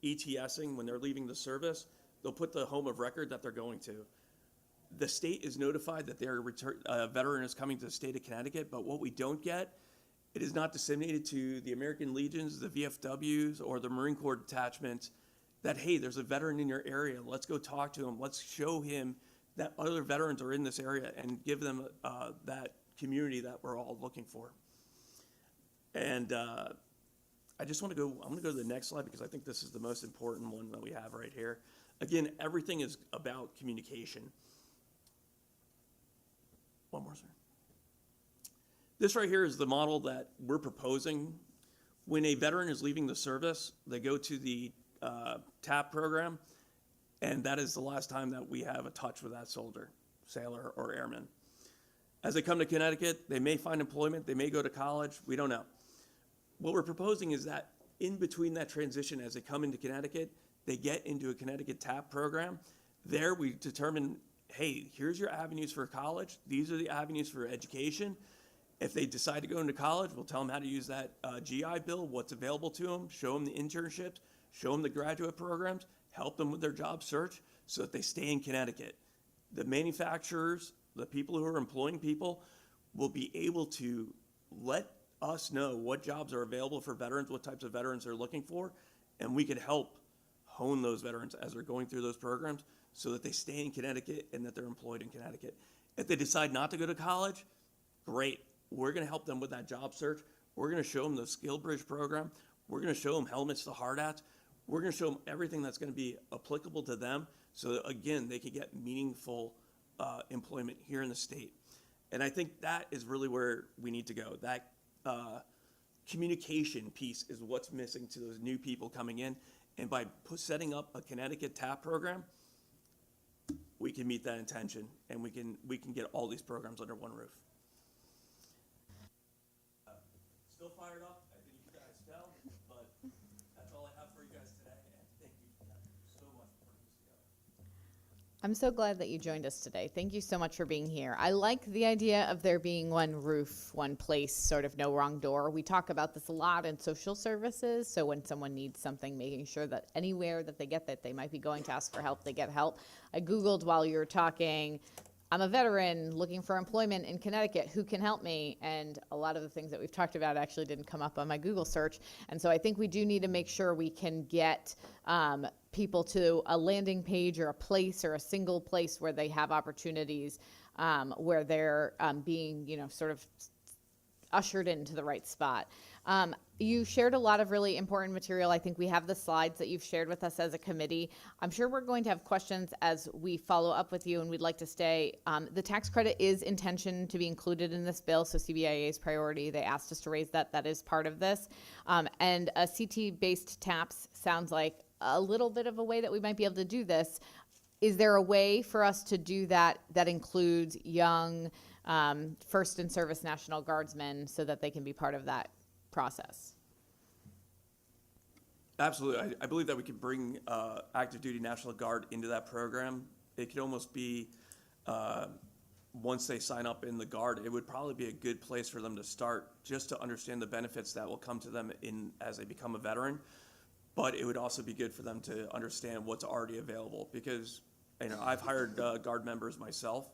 ETSing, when they're leaving the service, they'll put the home of record that they're going to. The state is notified that their veteran is coming to the state of Connecticut, but what we don't get, it is not disseminated to the American Legions, the VFWs, or the Marine Corps detachments that, hey, there's a veteran in your area. Let's go talk to him. Let's show him that other veterans are in this area and give them that community that we're all looking for. And I just want to go, I'm going to go to the next slide because I think this is the most important one that we have right here. Again, everything is about communication. One more, sir. This right here is the model that we're proposing. When a veteran is leaving the service, they go to the TAP program, and that is the last time that we have a touch with that soldier, sailor, or airman. As they come to Connecticut, they may find employment, they may go to college, we don't know. What we're proposing is that in between that transition, as they come into Connecticut, they get into a Connecticut TAP program. There we determine, hey, here's your avenues for college. These are the avenues for education. If they decide to go into college, we'll tell them how to use that GI Bill, what's available to them, show them the internships, show them the graduate programs, help them with their job search so that they stay in Connecticut. The manufacturers, the people who are employing people, will be able to let us know what jobs are available for veterans, what types of veterans they're looking for, and we could help hone those veterans as they're going through those programs so that they stay in Connecticut and that they're employed in Connecticut. If they decide not to go to college, great. We're going to help them with that job search. We're going to show them the Skill Bridge program. We're going to show them helmets to hard hats. We're going to show them everything that's going to be applicable to them so that, again, they can get meaningful employment here in the state. And I think that is really where we need to go. That communication piece is what's missing to those new people coming in. And by setting up a Connecticut TAP program, we can meet that intention, and we can get all these programs under one roof. Still fired up, I think you guys know, but that's all I have for you guys today, and thank you so much for putting this together. I'm so glad that you joined us today. Thank you so much for being here. I like the idea of there being one roof, one place, sort of no wrong door. We talk about this a lot in social services. So when someone needs something, making sure that anywhere that they get that they might be going to ask for help, they get help. I Googled while you were talking, I'm a veteran looking for employment in Connecticut. Who can help me? And a lot of the things that we've talked about actually didn't come up on my Google search. And so I think we do need to make sure we can get people to a landing page or a place or a single place where they have opportunities, where they're being, sort of ushered into the right spot. You shared a lot of really important material. I think we have the slides that you've shared with us as a committee. I'm sure we're going to have questions as we follow up with you, and we'd like to stay. The tax credit is intentioned to be included in this bill, so CBIA's priority. They asked us to raise that. That is part of this. And a CT-based TAPS sounds like a little bit of a way that we might be able to do this. Is there a way for us to do that that includes young first in service National Guardsmen so that they can be part of that process? Absolutely. I believe that we could bring active duty National Guard into that program. It could almost be, once they sign up in the Guard, it would probably be a good place for them to start just to understand the benefits that will come to them as they become a veteran. But it would also be good for them to understand what's already available, because I've hired Guard members myself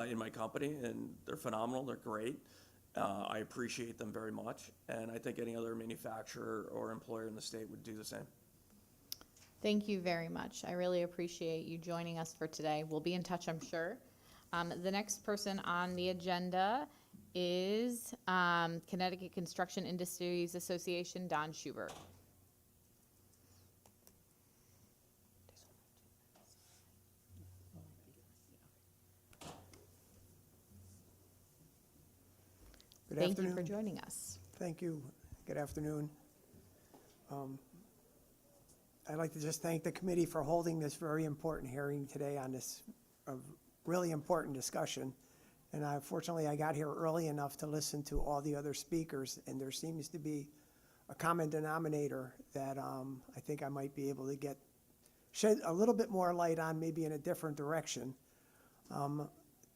in my company, and they're phenomenal. They're great. I appreciate them very much, and I think any other manufacturer or employer in the state would do the same. Thank you very much. I really appreciate you joining us for today. We'll be in touch, I'm sure. The next person on the agenda is Connecticut Construction Industries Association, Don Schubert. Good Thank afternoon. you for joining us. Thank you. Good afternoon. I'd like to just thank the committee for holding this very important hearing today on this really important discussion. And fortunately, I got here early enough to listen to all the other speakers, and there seems to be a common denominator that I think I might be able to shed a little bit more light on, maybe in a different direction.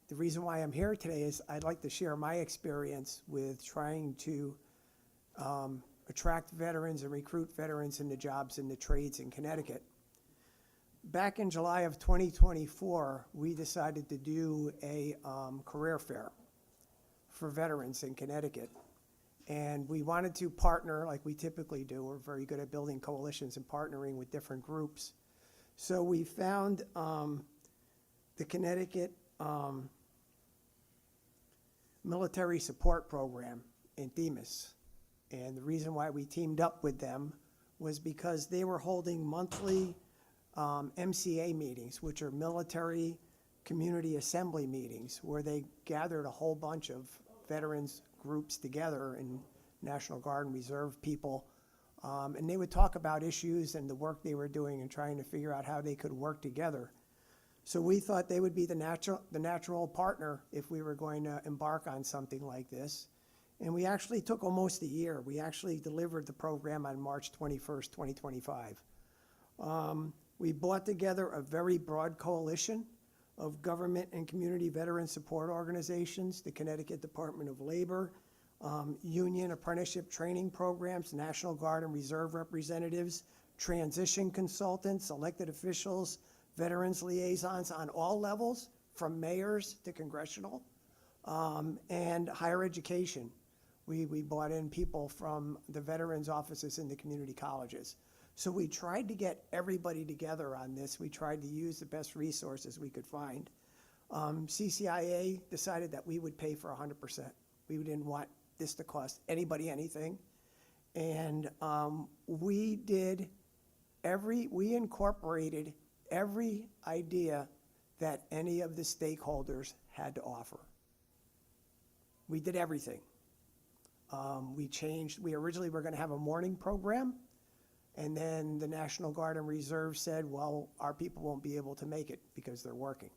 The reason why I'm here today is I'd like to share my experience with trying to attract veterans and recruit veterans into jobs in the trades in Connecticut. Back in July of 2024, we decided to do a career fair for veterans in Connecticut. And we wanted to partner like we typically do. We're very good at building coalitions and partnering with different groups. So we found the Connecticut Military Support Program in Themis. And the reason why we teamed up with them was because they were holding monthly MCA meetings, which are military community assembly meetings, where they gathered a whole bunch of veterans groups together and National Guard and Reserve people. And they would talk about issues and the work they were doing and trying to figure out how they could work together. So we thought they would be the natural partner if we were going to embark on something like this. And we actually took almost a year. We actually delivered the program on March 21st, 2025. We brought together a very broad coalition of government and community veteran support organizations, the Connecticut Department of Labor, union apprenticeship training programs, National Guard and Reserve representatives, transition consultants, elected officials, veterans liaisons on all levels, from mayors to congressional, and higher education. We brought in people from the veterans offices in the community colleges. So we tried to get everybody together on this. We tried to use the best resources we could find. CCIA decided that we would pay for 100%. We didn't want this to cost anybody anything. And we incorporated every idea that any of the stakeholders had to offer. We did everything. We originally were gonna have a morning program, and then the National Guard and Reserve said, well, our people won't be able to make it because they're working.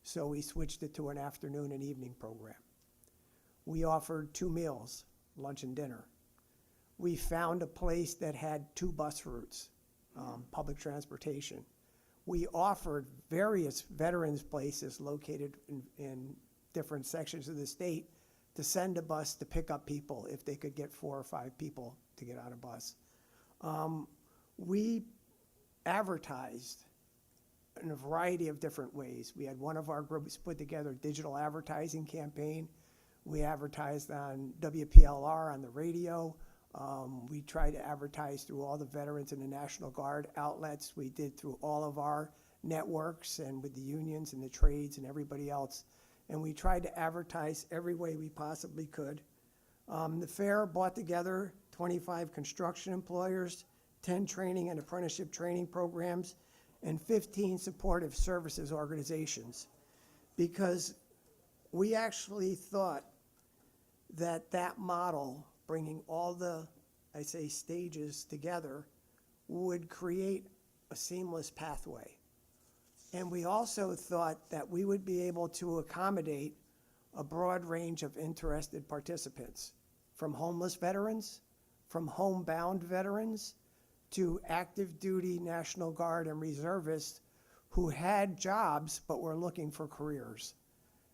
So we switched it to an afternoon and evening program. We offered 2 meals, lunch and dinner. We found a place that had 2 bus routes, public transportation. We offered various veterans places located in different sections of the state to send a bus to pick up people if they could get 4 or 5 people to get on a bus. We advertised in a variety of different ways. We had one of our groups put together a digital advertising campaign. We advertised on WPLR on the radio. We tried to advertise through all the veterans and the National Guard outlets. We did through all of our networks and with the unions and the trades and everybody else. And we tried to advertise every way we possibly could. The fair brought together 25 construction employers, 10 training and apprenticeship training programs, and 15 supportive services organizations, because we actually thought that that model, bringing all the, I say, stages together, would create a seamless pathway. And we also thought that we would be able to accommodate a broad range of interested participants, from homeless veterans, from homebound veterans, to active duty National Guard and reservists who had jobs but were looking for careers.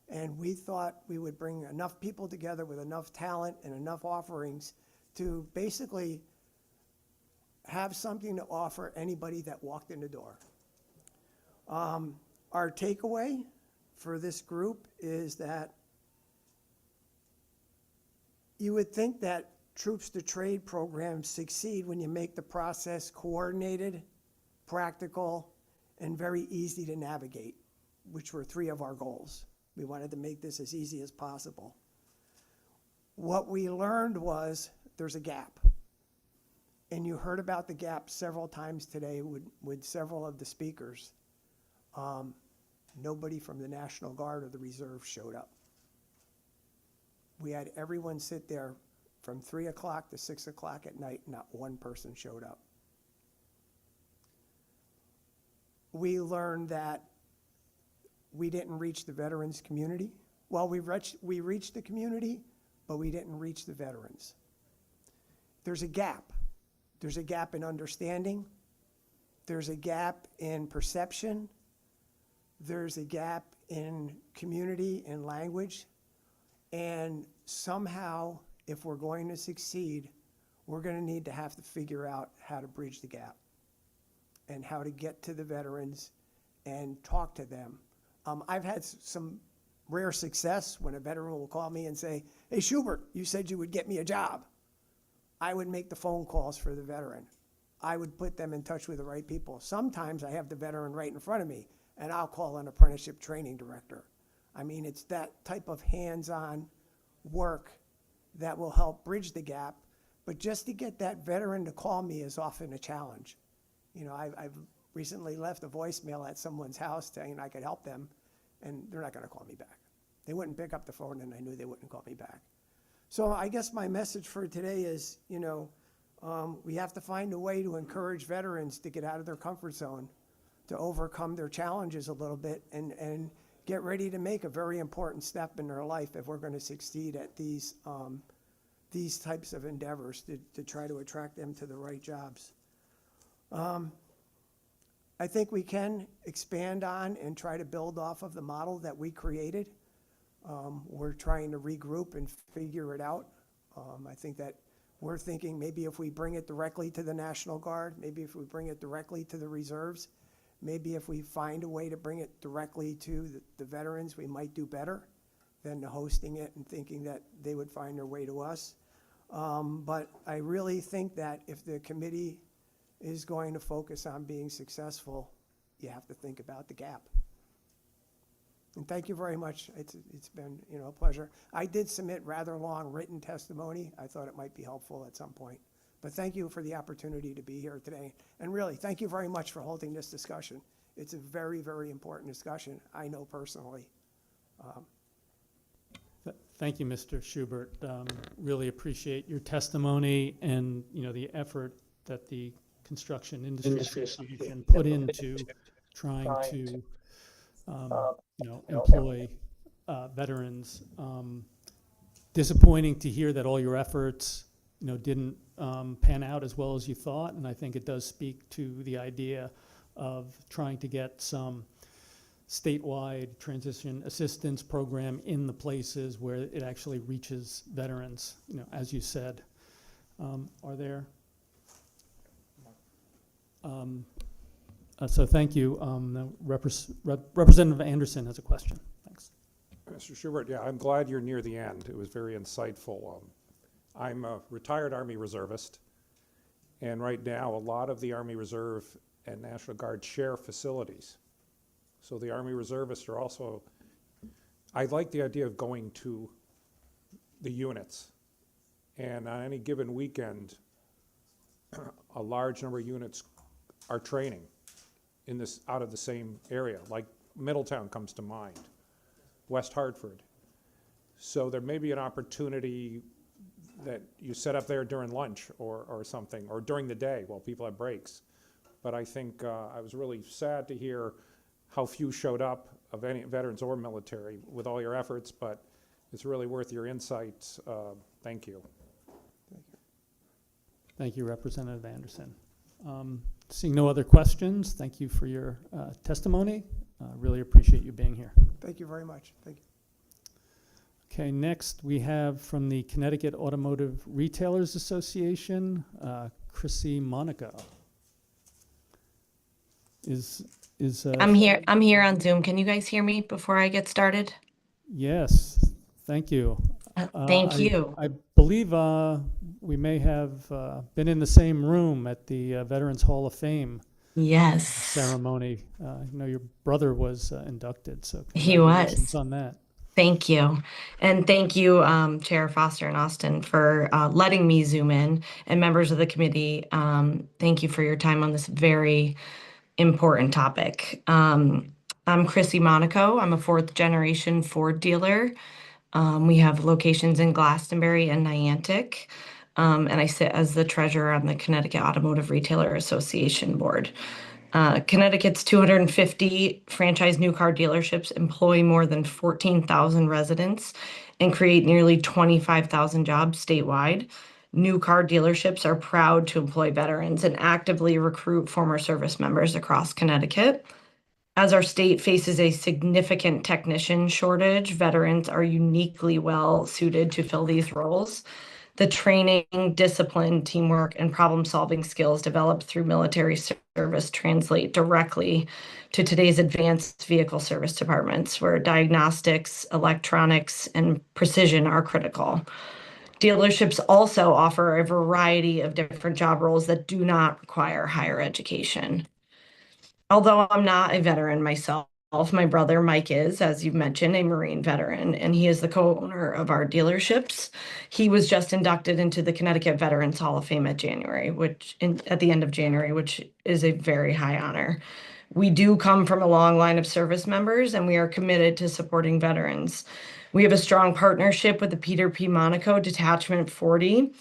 And we thought we would bring enough people together with enough talent and enough offerings to basically have something to offer anybody that walked in the door. Our takeaway for this group is that you would think that Troops to Trade programs succeed when you make the process coordinated, practical, and very easy to navigate, which were 3 of our goals. We wanted to make this as easy as possible. What we learned was there's a gap. And you heard about the gap several times today with several of the speakers. Nobody from the National Guard or the Reserve showed up. We had everyone sit there from 3 o'clock to 6 o'clock at night, not one person showed up. We learned that we didn't reach the veterans community. Well, we reached the community, but we didn't reach the veterans. There's a gap. There's a gap in understanding. There's a gap in perception. There's a gap in community and language. And somehow, if we're going to succeed, we're going to need to have to figure out how to bridge the gap and how to get to the veterans and talk to them. I've had some rare success when a veteran will call me and say, "Hey, Schubert, you said you would get me a job." I would make the phone calls for the veteran. I would put them in touch with the right people. Sometimes I have the veteran right in front of me, and I'll call an apprenticeship training director. I mean, it's that type of hands-on work that will help bridge the gap. But just to get that veteran to call me is often a challenge. You know, I've recently left a voicemail at someone's house saying I could help them, and they're not going to call me back. They wouldn't pick up the phone, and I knew they wouldn't call me back. So I guess my message for today is, you know, we have to find a way to encourage veterans to get out of their comfort zone, to overcome their challenges a little bit, and get ready to make a very important step in their life if we're going to succeed at these types of endeavors to try to attract them to the right jobs. I think we can expand on and try to build off of the model that we created. We're trying to regroup and figure it out. I think that we're thinking maybe if we bring it directly to the National Guard, maybe if we bring it directly to the reserves, maybe if we find a way to bring it directly to the veterans, we might do better than hosting it and thinking that they would find their way to us. But I really think that if the committee is going to focus on being successful, you have to think about the gap. And thank you very much. It's been, you know, a pleasure. I did submit rather long written testimony. I thought it might be helpful at some point. But thank you for the opportunity to be here today. And really, thank you very much for holding this discussion. It's a very, very important discussion, I know personally. Thank you, Mr. Schubert. Really appreciate your testimony and, you know, the effort that the Construction Industry Association put into trying to, you know, employ veterans. Disappointing to hear that all your efforts, you know, didn't pan out as well as you thought, and I think it does speak to the idea of trying to get some statewide transition assistance program in the places where it actually reaches veterans, you know, as you said. Are there? So thank you. Representative Anderson has a question. Thanks. Mr. Schubert, yeah, I'm glad you're near the end. It was very insightful. I'm a retired Army reservist, and right now a lot of the Army Reserve and National Guard share facilities. So the Army Reservists are also, I like the idea of going to the units. And on any given weekend, a large number of units are training in this, out of the same area, like Middletown comes to mind, West Hartford. So there may be an opportunity that you set up there during lunch or something, or during the day while people have breaks. But I think I was really sad to hear how few showed up of any veterans or military with all your efforts, but it's really worth your insights. Thank you. Thank you, Representative Anderson. Seeing no other questions, thank you for your testimony. Really appreciate you being here. Thank you very much. Thank you. Okay, next we have from the Connecticut Automotive Retailers Association, Chrissy Monaco. I'm here on Zoom. Can you guys hear me before I get started? Yes, thank you. Thank you. I believe we may have been in the same room at the Veterans Hall of Fame Yes. ceremony. I know your brother was inducted, so He was. congratulations on that. Thank you. And thank you, Chair Foster and Austin, for letting me zoom in, and members of the committee. Thank you for your time on this very important topic. I'm Chrissy Monaco. I'm a fourth generation Ford dealer. We have locations in Glastonbury and Niantic. And I sit as the treasurer on the Connecticut Automotive Retailer Association board. Connecticut's 250 franchise new car dealerships employ more than 14,000 residents and create nearly 25,000 jobs statewide. New car dealerships are proud to employ veterans and actively recruit former service members across Connecticut. As our state faces a significant technician shortage, veterans are uniquely well suited to fill these roles. The training, discipline, teamwork, and problem-solving skills developed through military service translate directly to today's advanced vehicle service departments, where diagnostics, electronics, and precision are critical. Dealerships also offer a variety of different job roles that do not require higher education. Although I'm not a veteran myself, my brother Mike is, as you've mentioned, a Marine veteran, and he is the co-owner of our dealerships. He was just inducted into the Connecticut Veterans Hall of Fame at the end of January, which is a very high honor. We do come from a long line of service members, and we are committed to supporting veterans. We have a strong partnership with the Peter P. Monaco Detachment 40,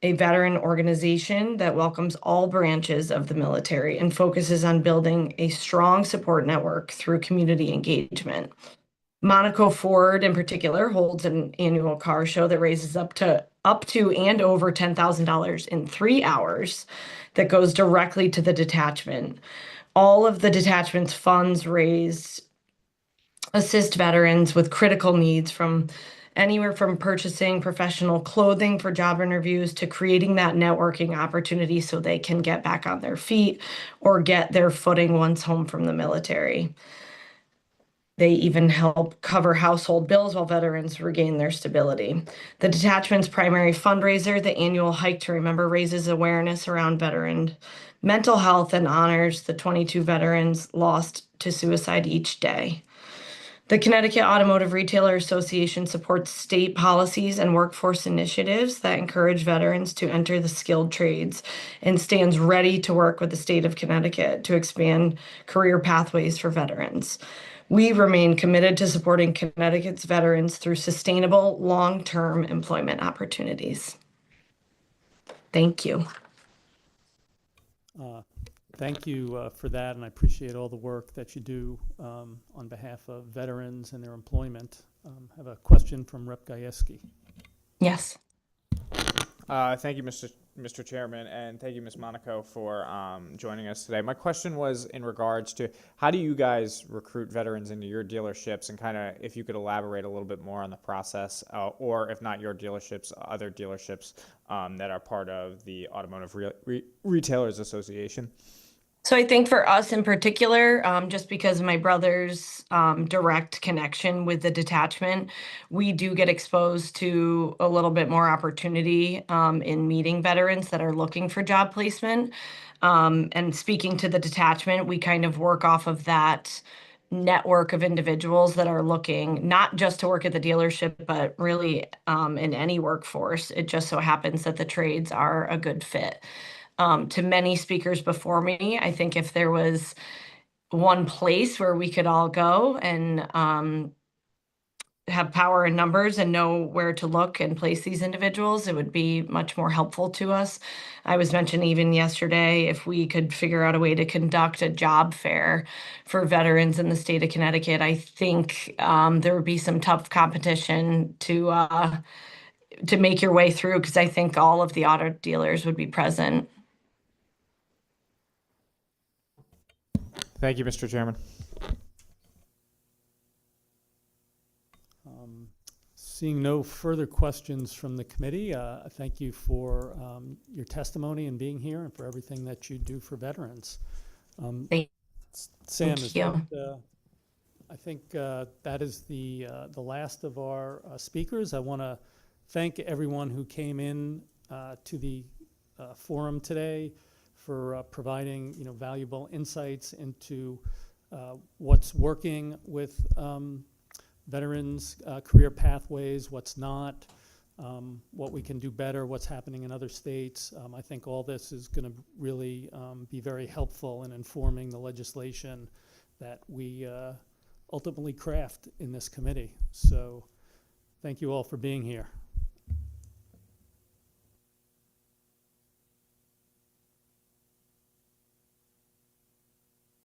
a veteran organization that welcomes all branches of the military and focuses on building a strong support network through community engagement. Monaco Ford, in particular, holds an annual car show that raises up to and over $10,000 in 3 hours that goes directly to the detachment. All of the detachment's funds raised assist veterans with critical needs, from anywhere from purchasing professional clothing for job interviews to creating that networking opportunity so they can get back on their feet or get their footing once home from the military. They even help cover household bills while veterans regain their stability. The detachment's primary fundraiser, the annual Hike to Remember, raises awareness around veteran mental health and honors the 22 veterans lost to suicide each day. The Connecticut Automotive Retailer Association supports state policies and workforce initiatives that encourage veterans to enter the skilled trades and stands ready to work with the state of Connecticut to expand career pathways for veterans. We remain committed to supporting Connecticut's veterans through sustainable, long-term employment opportunities. Thank you. Thank you for that, and I appreciate all the work that you do on behalf of veterans and their employment. I have a question from Rep. Gajewski. Yes. Thank you, Mr. Chairman, and thank you, Ms. Monaco, for joining us today. My question was in regards to how do you guys recruit veterans into your dealerships, and kind of if you could elaborate a little bit more on the process, or if not your dealerships, other dealerships that are part of the Automotive Retailers Association. So I think for us in particular, just because of my brother's direct connection with the detachment, we do get exposed to a little bit more opportunity in meeting veterans that are looking for job placement. And speaking to the detachment, we kind of work off of that network of individuals that are looking not just to work at the dealership, but really in any workforce. It just so happens that the trades are a good fit. To many speakers before me, I think if there was one place where we could all go and have power in numbers and know where to look and place these individuals, it would be much more helpful to us. I was mentioning even yesterday, if we could figure out a way to conduct a job fair for veterans in the state of Connecticut, I think there would be some tough competition to make your way through, because I think all of the auto dealers would be present. Thank you, Mr. Chairman. Seeing no further questions from the committee, thank you for your testimony and being here, and for everything that you do for veterans. Sam, Thank you. I think that is the last of our speakers. I want to thank everyone who came in to the forum today for providing valuable insights into what's working with veterans' career pathways, what's not, what we can do better, what's happening in other states. I think all this is going to really be very helpful in informing the legislation that we ultimately craft in this committee. So thank you all for being here.